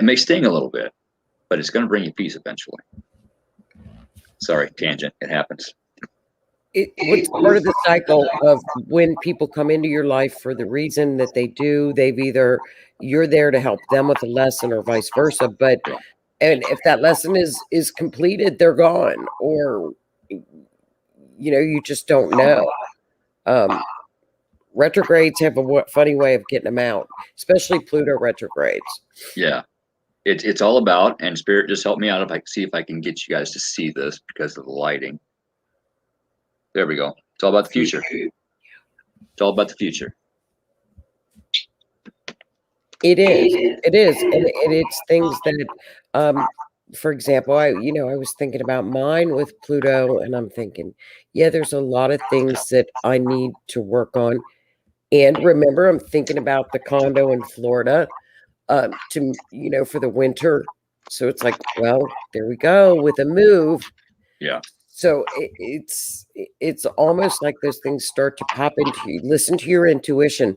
may sting a little bit, but it's going to bring you peace eventually. Sorry, tangent. It happens. What's part of the cycle of when people come into your life for the reason that they do, you're there to help them with a lesson or vice versa. But, and if that lesson is completed, they're gone, or, you just don't know. Retrogrades have a funny way of getting them out, especially Pluto retrogrades. Yeah. It's all about, and Spirit, just help me out if I can get you guys to see this because of the lighting. There we go. It's all about the future. It's all about the future. It is. And it's things that, for example, I was thinking about mine with Pluto, and I'm thinking, yeah, there's a lot of things that I need to work on. And remember, I'm thinking about the condo in Florida, for the winter. So it's like, well, there we go with a move. Yeah. So it's almost like those things start to pop into you. Listen to your intuition,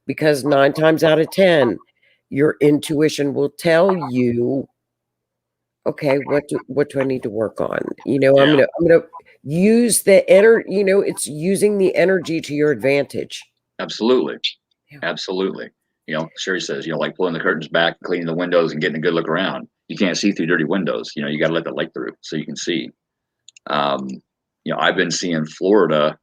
because 9 times out of 10, your intuition will tell you, okay, what do I need to work on? I'm gonna use the energy. It's using the energy to your advantage. Absolutely. Yeah. Absolutely. Sherry says, like pulling the curtains back, cleaning the windows, and getting a good look around. You can't see through dirty windows. You got to let the light through so you can see. I've been seeing Florida.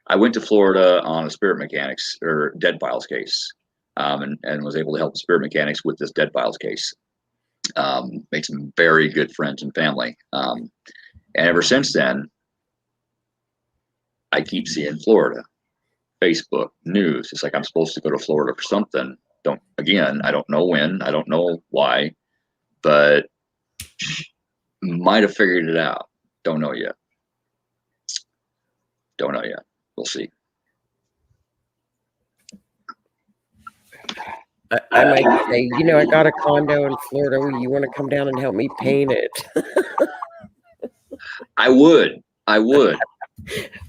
I went to Florida on a spirit mechanics or dead files case, and was able to help the spirit mechanics with this dead files case. Made some very good friends and family. And ever since then, I keep seeing Florida. Facebook news. It's like I'm supposed to go to Florida for something. I don't know when, I don't know why, but might have figured it out. Don't know yet. We'll see. I might say, I got a condo in Florida. You want to come down and help me paint it? I would. I would.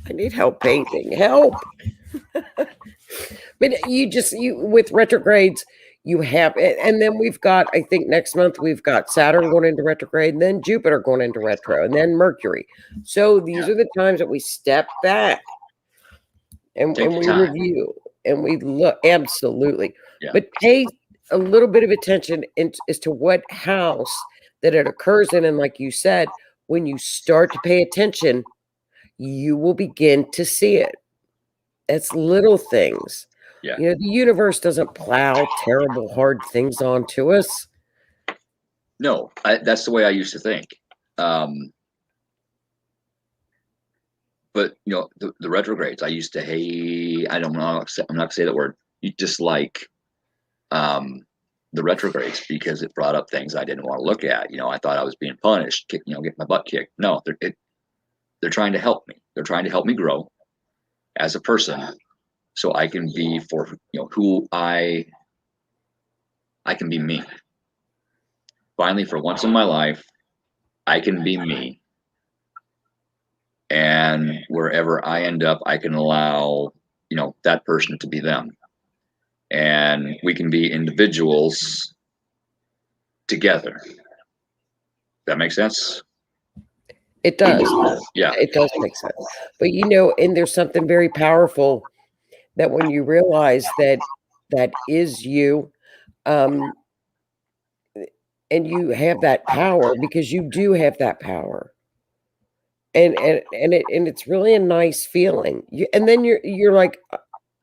I need help painting. Help. But you with retrogrades, you have, and then we've got, I think next month we've got Saturn going into retrograde, and then Jupiter going into retro, and then Mercury. So these are the times that we step back and Take the we time. review and we look. Absolutely. Yeah. But pay a little bit of attention as to what house that it occurs in. And like you said, when you start to pay attention, you will begin to see it. It's little things. Yeah. The universe doesn't plow terrible, hard things onto us. No, that's the way I used to think. But the retrogrades, I used to hate. I don't know. I'm not gonna say that word. You dislike the retrogrades because it brought up things I didn't want to look at. I thought I was being punished, get my butt kicked. No, they're trying to help me. They're trying to help me grow as a person, so I can be who I can be me. Finally, for once in my life, I can be me. And wherever I end up, I can allow, that person to be them. And we can be individuals together. That makes sense? It does. Yeah. It does make sense. But and there's something very powerful that when you realize that is you, and you have that power, because you do have that power. And it's really a nice feeling. And then you're like,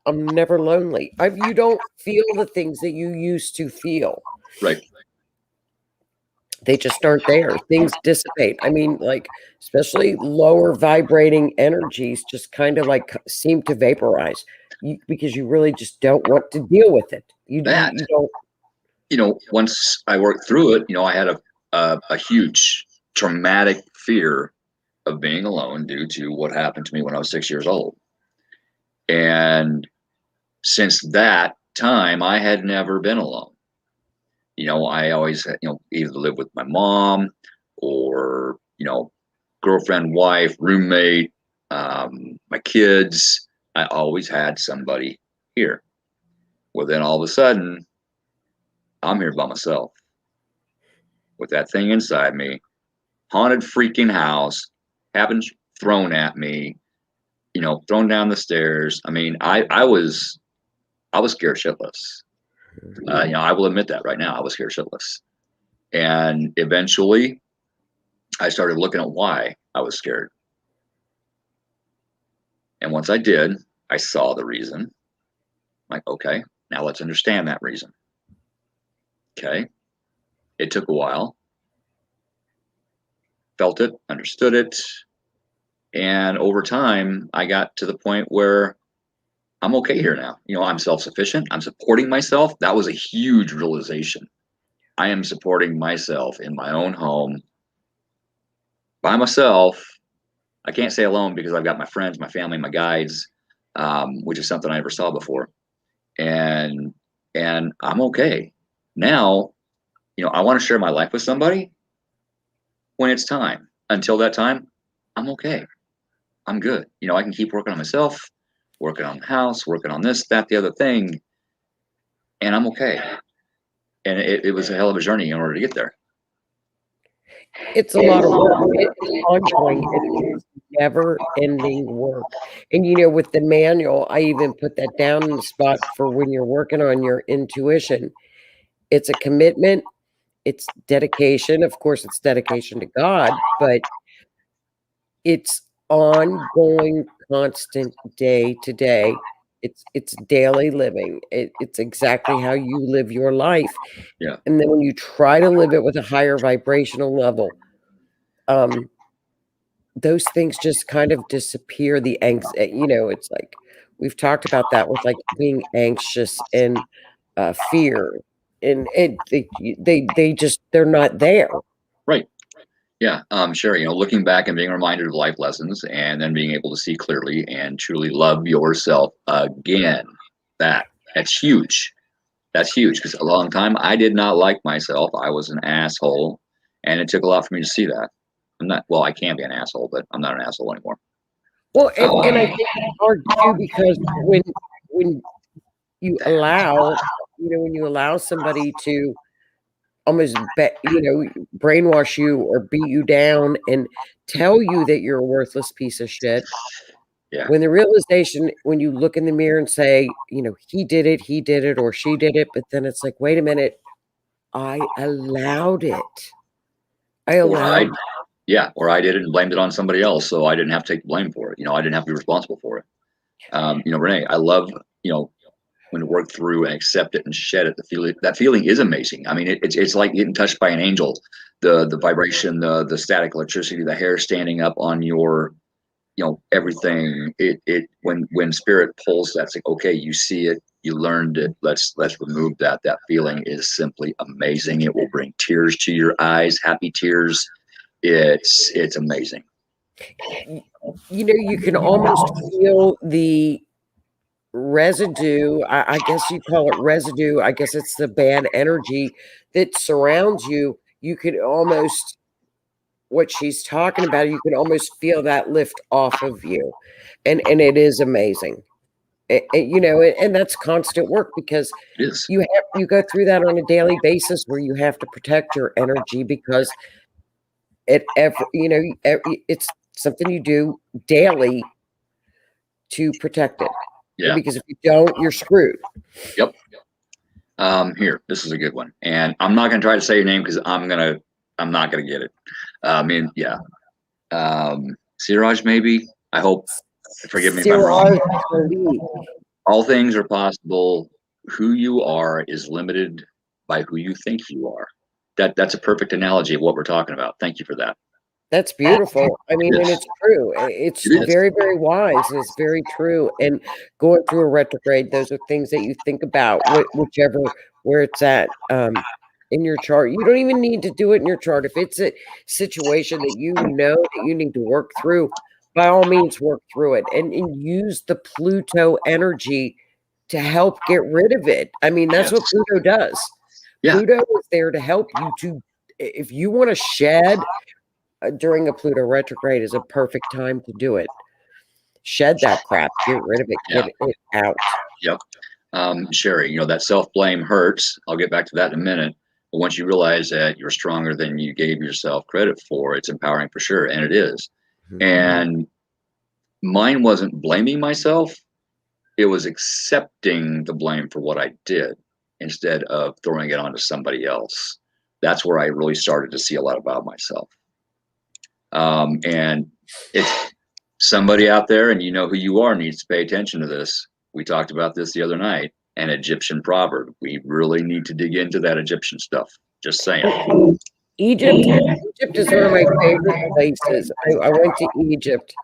I'm never lonely. You don't feel the things that you used to feel. Right. They just aren't there. Things dissipate. I mean, like, especially lower vibrating energies just kind of like seem to vaporize because you really just don't want to deal with it. You don't. Once I worked through it, I had a huge traumatic fear of being alone due to what happened to me when I was 6 years old. And since that time, I had never been alone. I always had, either lived with my mom or, girlfriend, wife, roommate, my kids. I always had somebody here. Well, then all of a sudden, I'm here by myself with that thing inside me, haunted freaking house, having thrown at me, thrown down the stairs. I mean, I was scared shitless. I will admit that right now. I was scared shitless. And eventually I started looking at why I was scared. And once I did, I saw the reason. Like, okay, now let's understand that reason. Okay. It took a while. Felt it, understood it. And over time, I got to the point where I'm okay here now. I'm self-sufficient. I'm supporting myself. That was a huge realization. I am supporting myself in my own home by myself. I can't say alone because I've got my friends, my family, my guides, which is something I never saw before. And I'm okay. Now, I want to share my life with somebody when it's time. Until that time, I'm okay. I'm good. I can keep working on myself, working on the house, working on this, that, the other thing, and I'm okay. And it was a hell of a journey in order to get there. It's a lot of work. It's ongoing. It's never-ending work. And with the manual, I even put that down in the spot for when you're working on your intuition. It's a commitment. It's dedication. Of course, it's dedication to God, but it's ongoing, constant, day to day. It's daily living. It's exactly how you live your life. Yeah. And then when you try to live it with a higher vibrational level, those things just kind of disappear. The it's like we've talked about that with like being anxious and fear, and they're not there. Right. Yeah. Sure. Looking back and being reminded of life lessons and then being able to see clearly and truly love yourself again. That's huge. That's huge because a long time I did not like myself. I was an asshole, and it took a lot for me to see that. I'm not. Well, I can be an asshole, but I'm not an asshole anymore. Well, and I think it's hard too because when you allow, when you allow somebody to almost brainwash you or beat you down and tell you that you're a worthless piece of shit. Yeah. When the realization, when you look in the mirror and say, he did it, or she did it, but then it's like, wait a minute, I allowed it. Or I did it and blamed it on somebody else, so I didn't have to take the blame for it. I didn't have to be responsible for it. Renee, I love, when to work through and accept it and shed it. That feeling is amazing. I mean, it's like getting touched by an angel. The vibration, the static electricity, the hair standing up on your, everything. When spirit pulls that, it's like, okay, you see it, you learned it. Let's remove that. That feeling is simply amazing. It will bring tears to your eyes, happy tears. It's amazing. You can almost feel the residue. I guess you call it residue. I guess it's the bad energy that surrounds you. You could almost, what she's talking about, you can almost feel that lift off of you. And it is amazing. And that's constant work because It is. you go through that on a daily basis where you have to protect your energy because it's something you do daily to protect it. Yeah. Because if you don't, you're screwed. Yep. Here, this is a good one, and I'm not gonna try to say your name because I'm not gonna get it. Yeah. Siraj, maybe. I hope. Forgive me if I'm wrong. All things are possible. Who you are is limited by who you think you are. That's a perfect analogy of what we're talking about. Thank you for that. That's beautiful. I mean, and it's true. It's It is. very, very wise, and it's very true. And going through a retrograde, those are things that you think about, whichever where it's at in your chart. You don't even need to do it in your chart. If it's a situation that you know that you need to work through, by all means, work through it and use the Pluto energy to help get rid of it. I mean, that's what Pluto does. Yeah. Pluto is there to help you to, if you want to shed during a Pluto retrograde is a perfect time to do it. Shed that crap, get rid of it, get it out. Yep. Sherry, that self-blame hurts. I'll get back to that in a minute. But once you realize that you're stronger than you gave yourself credit for, it's empowering for sure. And it is. Mm-hmm. And mine wasn't blaming myself. It was accepting the blame for what I did instead of throwing it onto somebody else. That's where I really started to see a lot about myself. And it's somebody out there, and you know who you are, needs to pay attention to this. We talked about this the other night, an Egyptian proverb. We really need to dig into that Egyptian stuff. Just saying. Egypt is one of my favorite places. I went to Egypt,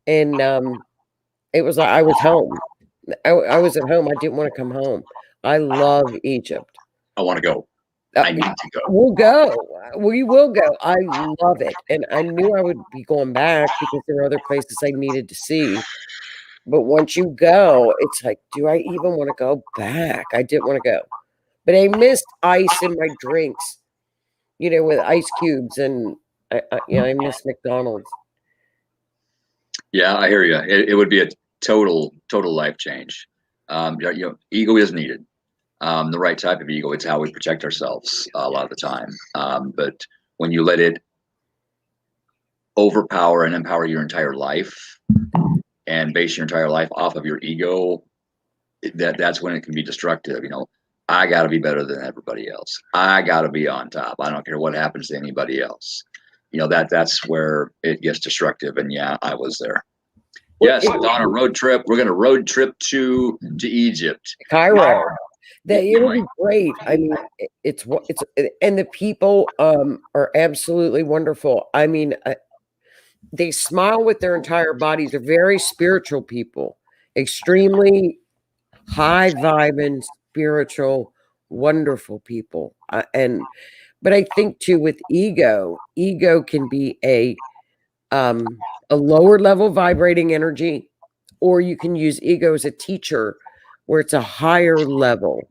and it was like I was home. I was at home. I didn't want to come home. I love Egypt. I want to go. I need to go. We'll go. We will go. I love it. And I knew I would be going back because there are other places I needed to see. But once you go, it's like, do I even want to go back? I didn't want to go. But I missed ice in my drinks, with ice cubes. And I miss McDonald's. Yeah, I hear you. It would be a total life change. Ego is needed. The right type of ego, it's how we protect ourselves a lot of the time. But when you let it overpower and empower your entire life and base your entire life off of your ego, that's when it can be destructive. I got to be better than everybody else. I got to be on top. I don't care what happens to anybody else. That's where it gets destructive. And yeah, I was there. Yes, on a road trip. We're going to road trip to Egypt. Cairo. It'll be great. I mean, it's and the people are absolutely wonderful. I mean, they smile with their entire bodies. They're very spiritual people, extremely high vibing, spiritual, wonderful people. But I think too with ego can be a lower level vibrating energy, or you can use ego as a teacher where it's a higher level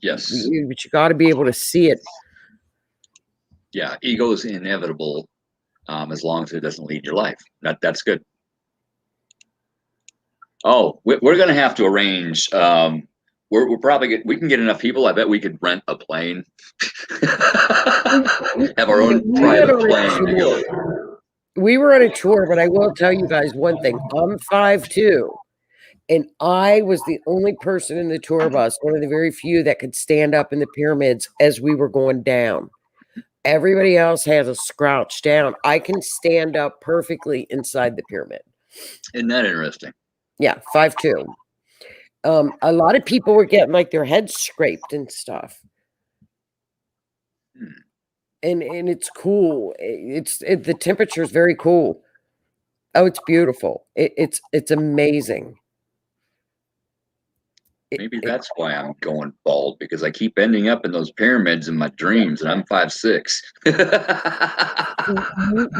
Yes. But you got to be able to see it. Yeah, ego is inevitable as long as it doesn't lead your life. That's good. Oh, we're going to have to arrange. We're probably we can get enough people. I bet we could rent a plane, have our own private plane to go. We were on a tour, but I will tell you guys one thing. I'm 5'2", and I was the only person in the tour bus, one of the very few that could stand up in the pyramids as we were going down. Everybody else has a crouch down. I can stand up perfectly inside the pyramid. Isn't that interesting? Yeah, 5'2". A lot of people were getting like their heads scraped and stuff. And it's cool. The temperature is very cool. Oh, it's beautiful. It's amazing. Maybe that's why I'm going bald, because I keep ending up in those pyramids in my dreams, and I'm 5'6".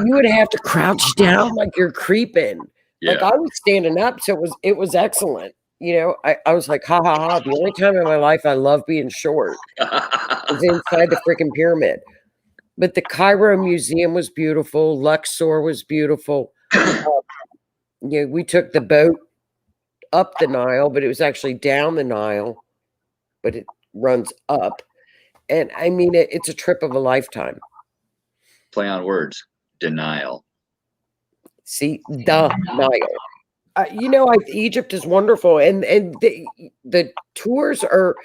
You would have to crouch down like you're creeping. Yeah. Like I was standing up, so it was excellent. You know, I was like, ha ha ha. The only time in my life I love being short is inside the freaking pyramid. But the Cairo Museum was beautiful. Luxor was beautiful. We took the boat up the Nile, but it was actually down the Nile, but it runs up. And I mean, it's a trip of a lifetime. Play on words. Denial. See, the Nile. Egypt is wonderful, and the tours are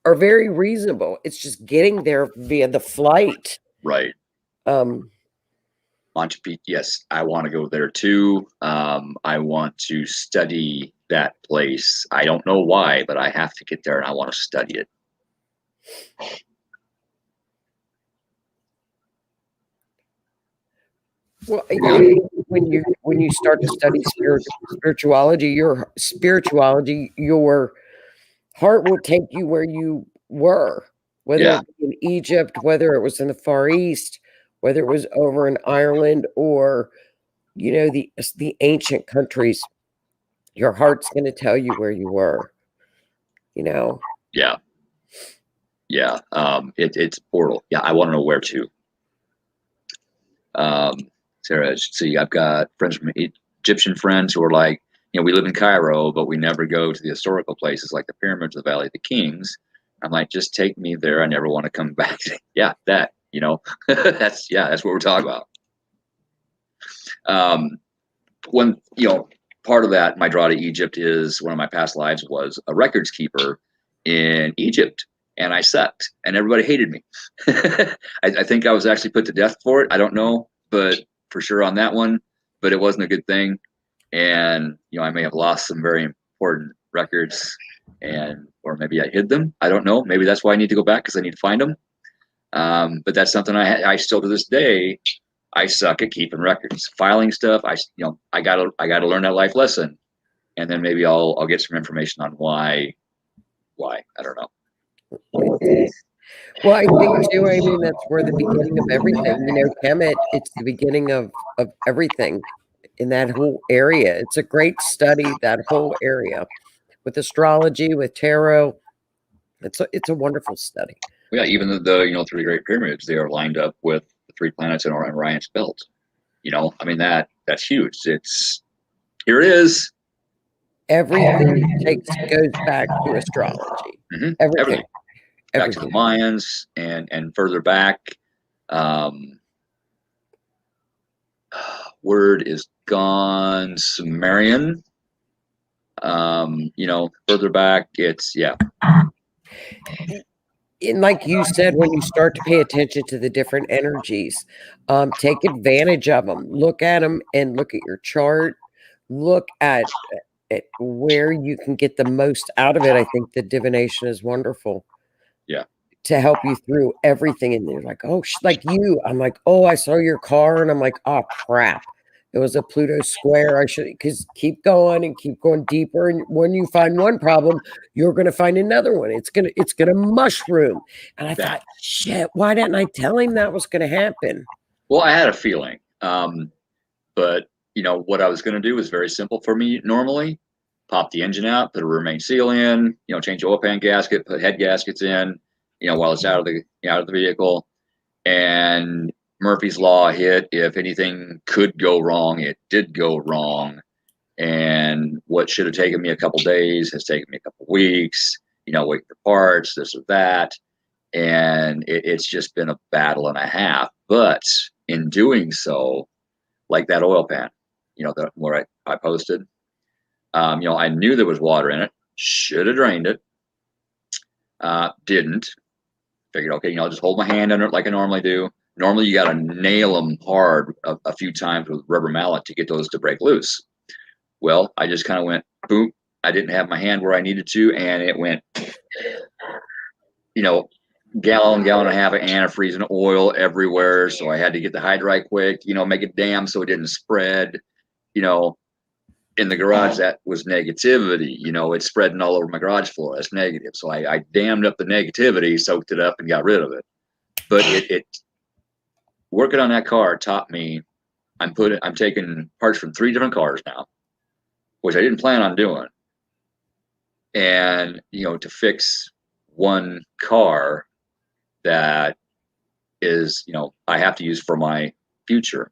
very reasonable. It's just getting there via the flight. Right. Machu Picchu. Yes, I want to go there too. I want to study that place. I don't know why, but I have to get there, and I want to study it. Well, when you start to study spirituality, your heart will take you where you were, whether it be in Egypt, whether it was in the Far East, whether it was over in Ireland, or the ancient countries. Your heart's going to tell you where you were. Yeah. It's portal. Yeah, I want to know where to. Sarah, see, I've got friends from Egyptian friends who are like, we live in Cairo, but we never go to the historical places like the pyramids, the Valley of the Kings. I'm like, just take me there. I never want to come back. Yeah, that, that's what we're talking about. When, part of that, my draw to Egypt is one of my past lives was a records keeper in Egypt, and I sucked, and everybody hated me. I think I was actually put to death for it. I don't know, but for sure on that one, but it wasn't a good thing. And, I may have lost some very important records, or maybe I hid them. I don't know. Maybe that's why I need to go back, because I need to find them. But that's something I still to this day, I suck at keeping records, filing stuff. I gotta learn that life lesson, and then maybe I'll get some information on why. I don't know. Well, I think too. I mean, that's where the beginning of everything. Kemet. It's the beginning of everything in that whole area. It's a great study, that whole area, with astrology, with tarot. It's a wonderful study. Yeah, even the three Great Pyramids, they are lined up with the three planets in Orion's belt. I mean that's huge. Here it is. Everything goes back to astrology. Mm-hmm. Everything. Back to the Mayans and further back. Word is gone. Sumerian. Further back, it's And like you said, when you start to pay attention to the different energies, take advantage of them. Look at them and look at your chart. Look at where you can get the most out of it. I think the divination is wonderful. Yeah. To help you through everything. And they're like, oh, like you. I'm like, oh, I saw your car. And I'm like, oh, crap. It was a Pluto square. I should, because keep going and keep going deeper. And when you find one problem, you're going to find another one. It's going to mushroom. And I thought, shit, why didn't I tell him that was going to happen? Well, I had a feeling. But what I was going to do was very simple for me normally. pop the engine out, put a rear main seal in, change the oil pan gasket, put head gaskets in, while it's out of the vehicle. And Murphy's Law hit. If anything could go wrong, it did go wrong. And what should have taken me a couple days has taken me a couple weeks, wait for parts, this or that. And it's just been a battle and a half. But in doing so, like that oil pan, where I posted, I knew there was water in it, should have drained it, didn't. Figured, okay, I'll just hold my hand under it like I normally do. Normally, you got to nail them hard a few times with rubber mallet to get those to break loose. Well, I just kind of went, boom. I didn't have my hand where I needed to, and it went, gallon and a half of antifreeze and oil everywhere. So I had to get the Hydrite quick, make it damp so it didn't spread. In the garage, that was negativity. It's spreading all over my garage floor. That's negative. So I dammed up the negativity, soaked it up, and got rid of it. But it working on that car taught me I'm taking parts from 3 different cars now, which I didn't plan on doing. And, to fix one car that is, I have to use for my future,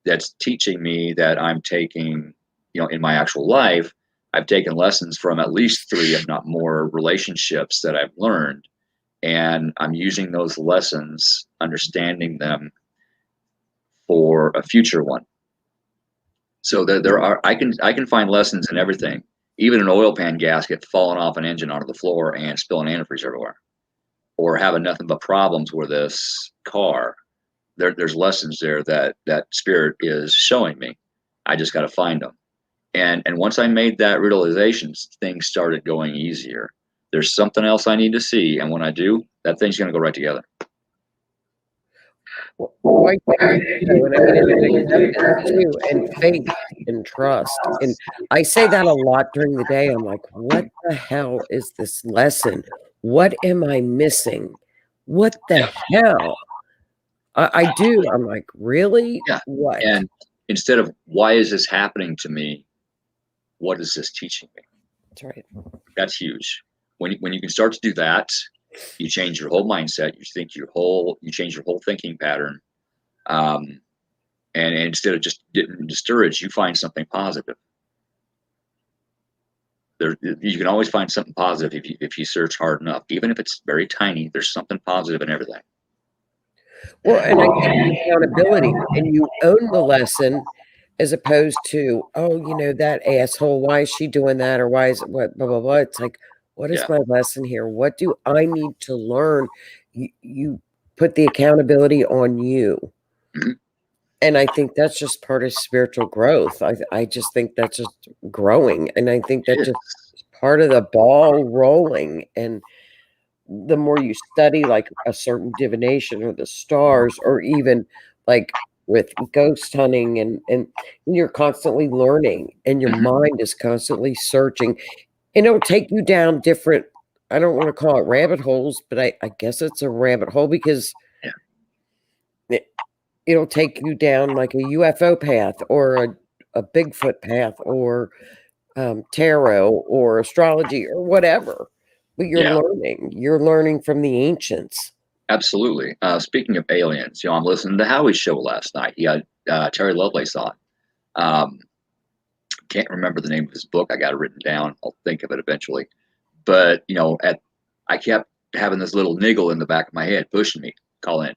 that's teaching me that I'm taking, in my actual life, I've taken lessons from at least 3, if not more, relationships that I've learned. And I'm using those lessons, understanding them for a future one. So that I can find lessons in everything, even an oil pan gasket falling off an engine onto the floor and spilling antifreeze everywhere, or having nothing but problems with this car. There's lessons there that Spirit is showing me. I just got to find them. And once I made that realization, things started going easier. There's something else I need to see, and when I do, that thing's going to go right together. Right there, and faith and trust. And I say that a lot during the day. I'm like, what the hell is this lesson? What am I missing? What the hell? I do. I'm like, really? Yeah. What? And instead of why is this happening to me, what is this teaching me? That's right. That's huge. When you can start to do that, you change your whole mindset. You change your whole thinking pattern. And instead of just getting discouraged, you find something positive. You can always find something positive if you search hard enough. Even if it's very tiny, there's something positive in everything. Well, and I think accountability, and you own the lesson, as opposed to, oh, that asshole, why is she doing that? Or why is it what, blah, blah, blah. It's like, what is my lesson here? What do I need to learn? You put the accountability on you. Mm-hmm. And I think that's just part of spiritual growth. I just think that's just growing. And I think that's just part of the ball rolling. And the more you study like a certain divination or the stars, or even like with ghost hunting, and you're constantly learning, and your mind is constantly searching, and it'll take you down different, I don't want to call it rabbit holes, but I guess it's a rabbit hole, because it'll take you down like a UFO path, or a Bigfoot path, or tarot, or astrology, or whatever. But you're learning from the ancients. Absolutely. Speaking of aliens, I'm listening to Howie's show last night. He had Terry Lovelace on. Can't remember the name of his book. I got it written down. I'll think of it eventually. But I kept having this little niggle in the back of my head pushing me. Call in.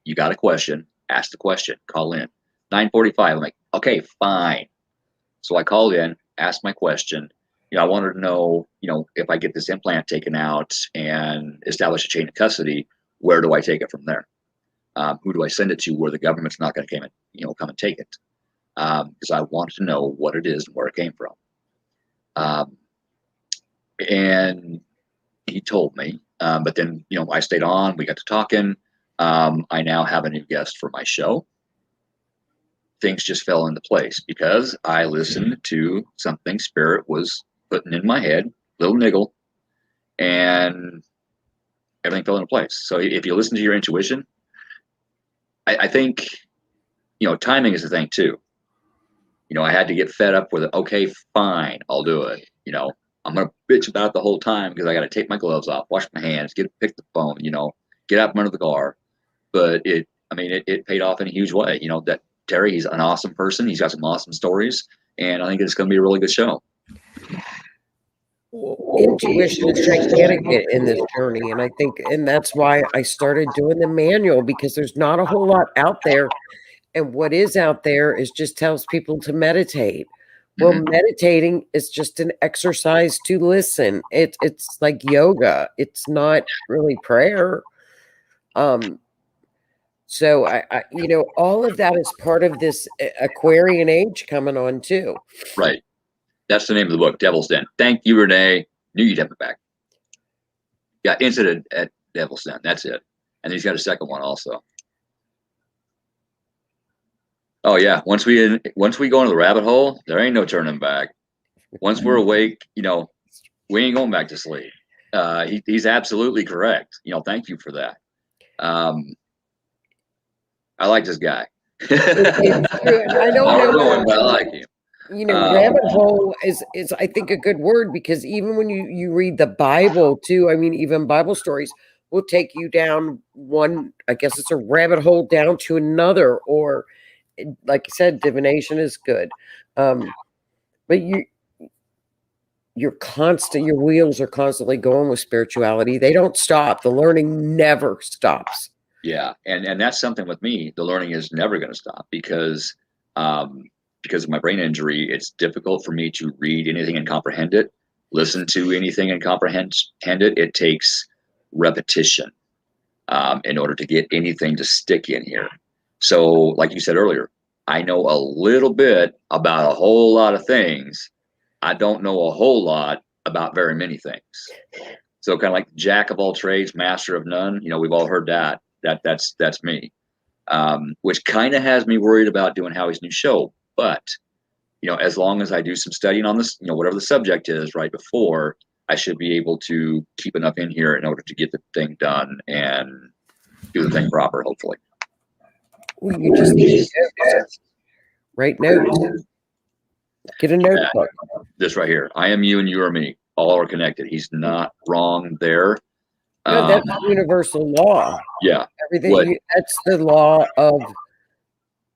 You got a question? Ask the question. Call in. 9:45. I'm like, okay, fine. So I called in, asked my question. I wanted to know, if I get this implant taken out and establish a chain of custody, where do I take it from there? Who do I send it to where the government's not going to come and take it? Because I wanted to know what it is and where it came from. And he told me, but then, I stayed on, we got to talking. I now have a new guest for my show. Things just fell into place because I listened to something Spirit was putting in my head, little niggle, and everything fell into place. So if you listen to your intuition, I think, timing is the thing too. You know, I had to get fed up with it. Okay, fine, I'll do it. You know, I'm gonna bitch about it the whole time because I got to take my gloves off, wash my hands, pick the phone. You know, get out from under the car. But it paid off in a huge way. You know, that Terry, he's an awesome person. He's got some awesome stories, and I think it's going to be a really good show. Intuition is gigantic in this journey, and that's why I started doing the manual, because there's not a whole lot out there, and what is out there is just tells people to meditate. Well, meditating is just an exercise to listen. It's like yoga. It's not really prayer. So all of that is part of this Aquarian age coming on too. Right. That's the name of the book, Devil's Den. Thank you, Renee. Knew you'd have it back. Yeah, Incident at Devil's Den. That's it. And he's got a second one also. Oh yeah. Once we go into the rabbit hole, there ain't no turning back. Once we're awake, you know, we ain't going back to sleep. He's absolutely correct. You know, thank you for that. I like this guy. It's true. And I don't know. But I like him. You know, rabbit hole is I think a good word, because even when you read the Bible too, I mean, even Bible stories will take you down one, I guess it's a rabbit hole down to another, or like you said, divination is good. But your wheels are constantly going with spirituality. They don't stop. The learning never stops. Yeah. And that's something with me. The learning is never going to stop because of my brain injury. It's difficult for me to read anything and comprehend it, listen to anything and comprehend it. It takes repetition in order to get anything to stick in here. So like you said earlier, I know a little bit about a whole lot of things. I don't know a whole lot about very many things. So kind of like jack of all trades, master of none. You know, we've all heard that. That's me, which kind of has me worried about doing Howie's new show. But, you know, as long as I do some studying on this, you know, whatever the subject is right before, I should be able to keep enough in here in order to get the thing done and do the thing proper, hopefully. Well, you just need to write notes. Get a notebook. This right here. I am you and you are me. All are connected. He's not wrong there. No, that's universal law. Yeah. Everything. That's the law of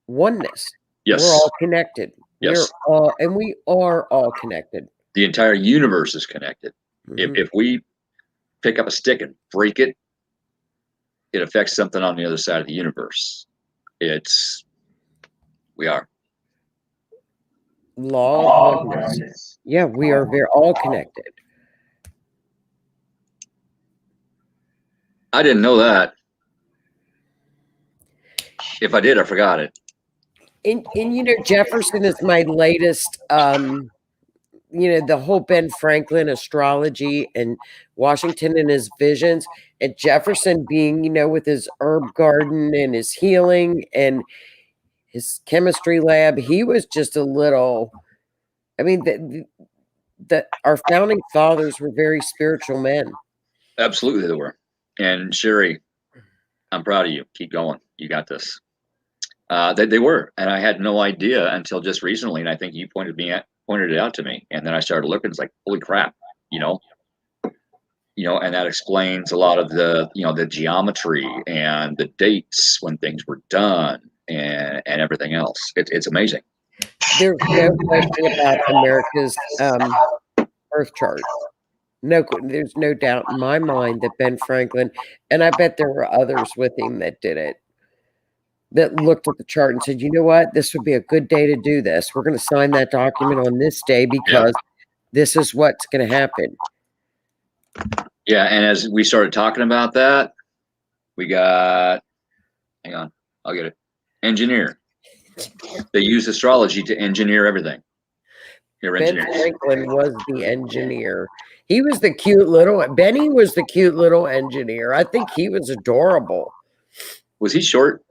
oneness. Yes. We're all connected. Yes. We are all connected. The entire universe is connected. Mm-hmm. If we pick up a stick and break it, it affects something on the other side of the universe. We are. Law of oneness. Yeah, we are all connected. I didn't know that. If I did, I forgot it. And you know, Jefferson is my latest, the whole Ben Franklin astrology and Washington and his visions, and Jefferson being, with his herb garden and his healing and his chemistry lab. He was just a little, I mean, our founding fathers were very spiritual men. Absolutely they were. And Sherry, I'm proud of you. Keep going. You got this. They were, and I had no idea until just recently. And I think you pointed it out to me, and then I started looking. It's like, holy crap, and that explains a lot of the geometry and the dates when things were done and everything else. It's amazing. There's no question about America's birth chart. No, there's no doubt in my mind that Ben Franklin, and I bet there were others with him that did it, that looked at the chart and said, you know what, this would be a good day to do this. We're going to sign that document on this day because this is what's going to happen. Yeah, and as we started talking about that, we got, hang on, I'll get it, engineer. They use astrology to engineer everything. Ben Franklin was the engineer. He was the cute little, Benny was the cute little engineer. I think he was adorable. Was he short?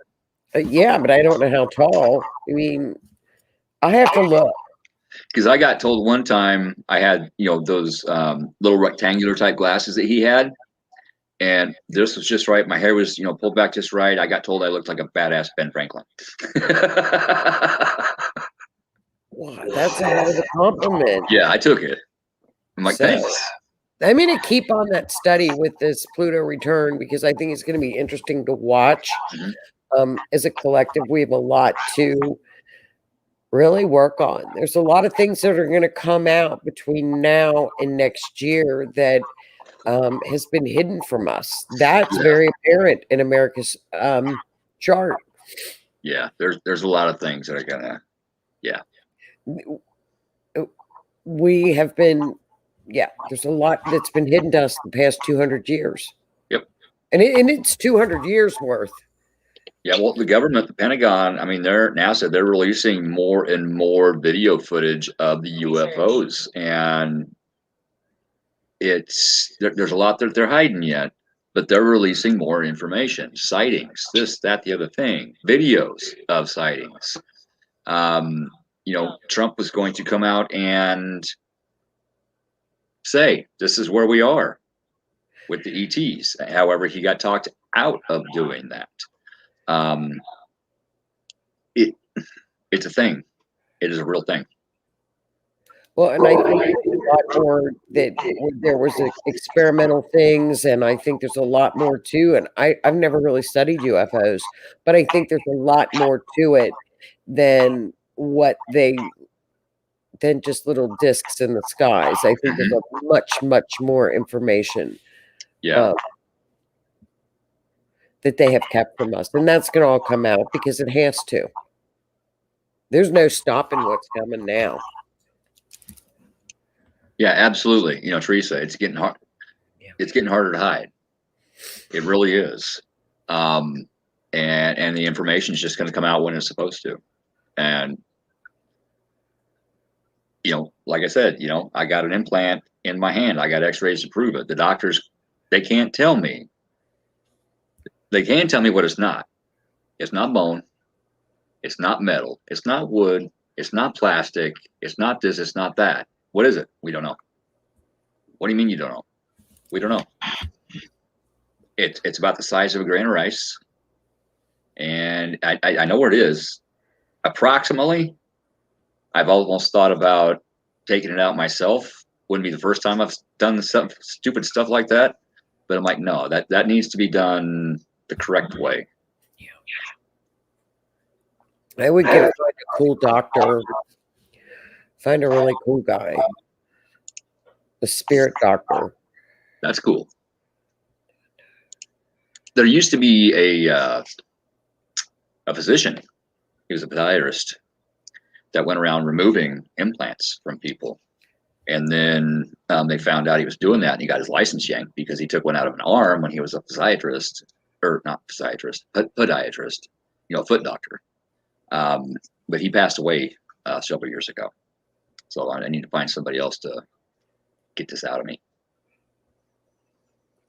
Yeah, but I don't know how tall. I mean, I have to look. Because I got told one time I had, those little rectangular type glasses that he had. And this was just right. My hair was, pulled back just right. I got told I looked like a badass Ben Franklin. That's a hell of a compliment. Yeah, I took it. I'm like, So, thanks. I'm going to keep on that study with this Pluto return because I think it's going to be interesting to watch. As a collective, we have a lot to really work on. There's a lot of things that are going to come out between now and next year that has been hidden from us. That's very apparent in America's chart. Yeah, there's a lot of things that are gonna. Yeah, We have been, there's a lot that's been hidden to us the past 200 years. Yep. And it's 200 years worth. yeah. Well, the government, the Pentagon, I mean, they're releasing more and more video footage of the UFOs, and there's a lot that they're hiding yet, but they're releasing more information, sightings, this, that, the other thing, videos of sightings. Trump was going to come out and say, this is where we are with the ETs. However, he got talked out of doing that. It's a thing. It is a real thing. Well, and I think there's a lot more that there was experimental things, and I think there's a lot more too. And I've never really studied UFOs, but I think there's a lot more to it than than just little discs in the skies. I think there's a much more information Yeah. that they have kept from us, and that's going to all come out because it has to. There's no stopping what's coming now. Yeah, absolutely. Teresa, it's getting hard. It's getting harder to hide. It really is. And the information is just going to come out when it's supposed to. And like I said, I got an implant in my hand. I got X-rays to prove it. The doctors, they can't tell me. They can tell me what it's not. It's not bone. It's not metal. It's not wood. It's not plastic. It's not this. It's not that. What is it? We don't know. What do you mean you don't know? We don't know. It's about the size of a grain of rice. And I know where it is. Approximately, I've almost thought about taking it out myself. Wouldn't be the first time I've done stupid stuff like that. But I'm like, no, that needs to be done the correct way. I would find a cool doctor, find a really cool guy, a spirit doctor. That's cool. There used to be a physician. He was a podiatrist that went around removing implants from people. And then they found out he was doing that, and he got his license yanked because he took one out of an arm when he was a podiatrist, or not podiatrist, podiatrist, foot doctor. But he passed away several years ago. So I need to find somebody else to get this out of me.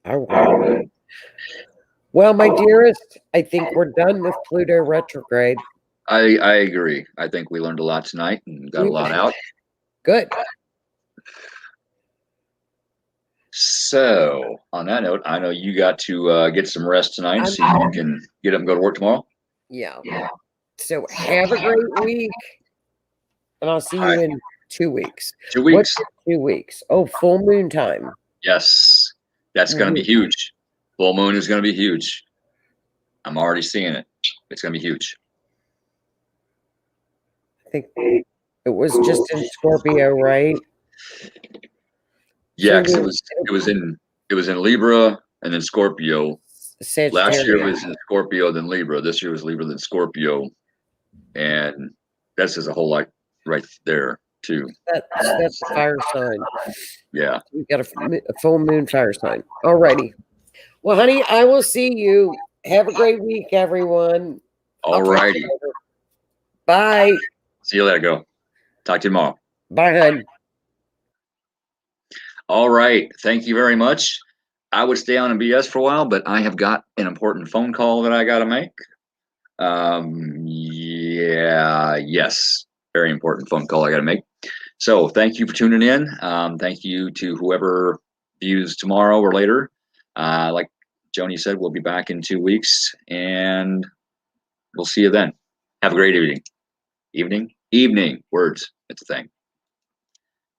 All right. Well, my dearest, I think we're done with Pluto retrograde. I agree. I think we learned a lot tonight and got a lot out. Good. So on that note, I know you got to get some rest tonight, so you can get up and go to work tomorrow. Yeah. So have a great week, and I'll see you in 2 weeks. 2 weeks. What's 2 weeks? Oh, full moon time. Yes, that's going to be huge. Full moon is going to be huge. I'm already seeing it. It's going to be huge. I think it was just in Scorpio, right? Yeah, because it was in Libra and then Scorpio. Last year it was in Scorpio, then Libra. This year was Libra, then Scorpio, and that's just a whole lot right there too. That's a fire sign. Yeah, We got a full moon fire sign. Alrighty. Well, honey, I will see you. Have a great week, everyone. Alrighty. Bye. See you later, girl. Talk to you tomorrow. Bye, hon. All right. Thank you very much. I would stay on and BS for a while, but I have got an important phone call that I got to make. Yes. Very important phone call I got to make. So thank you for tuning in. Thank you to whoever views tomorrow or later. Like Joni said, we'll be back in 2 weeks, and we'll see you then. Have a great evening. Evening? Words. It's a thing.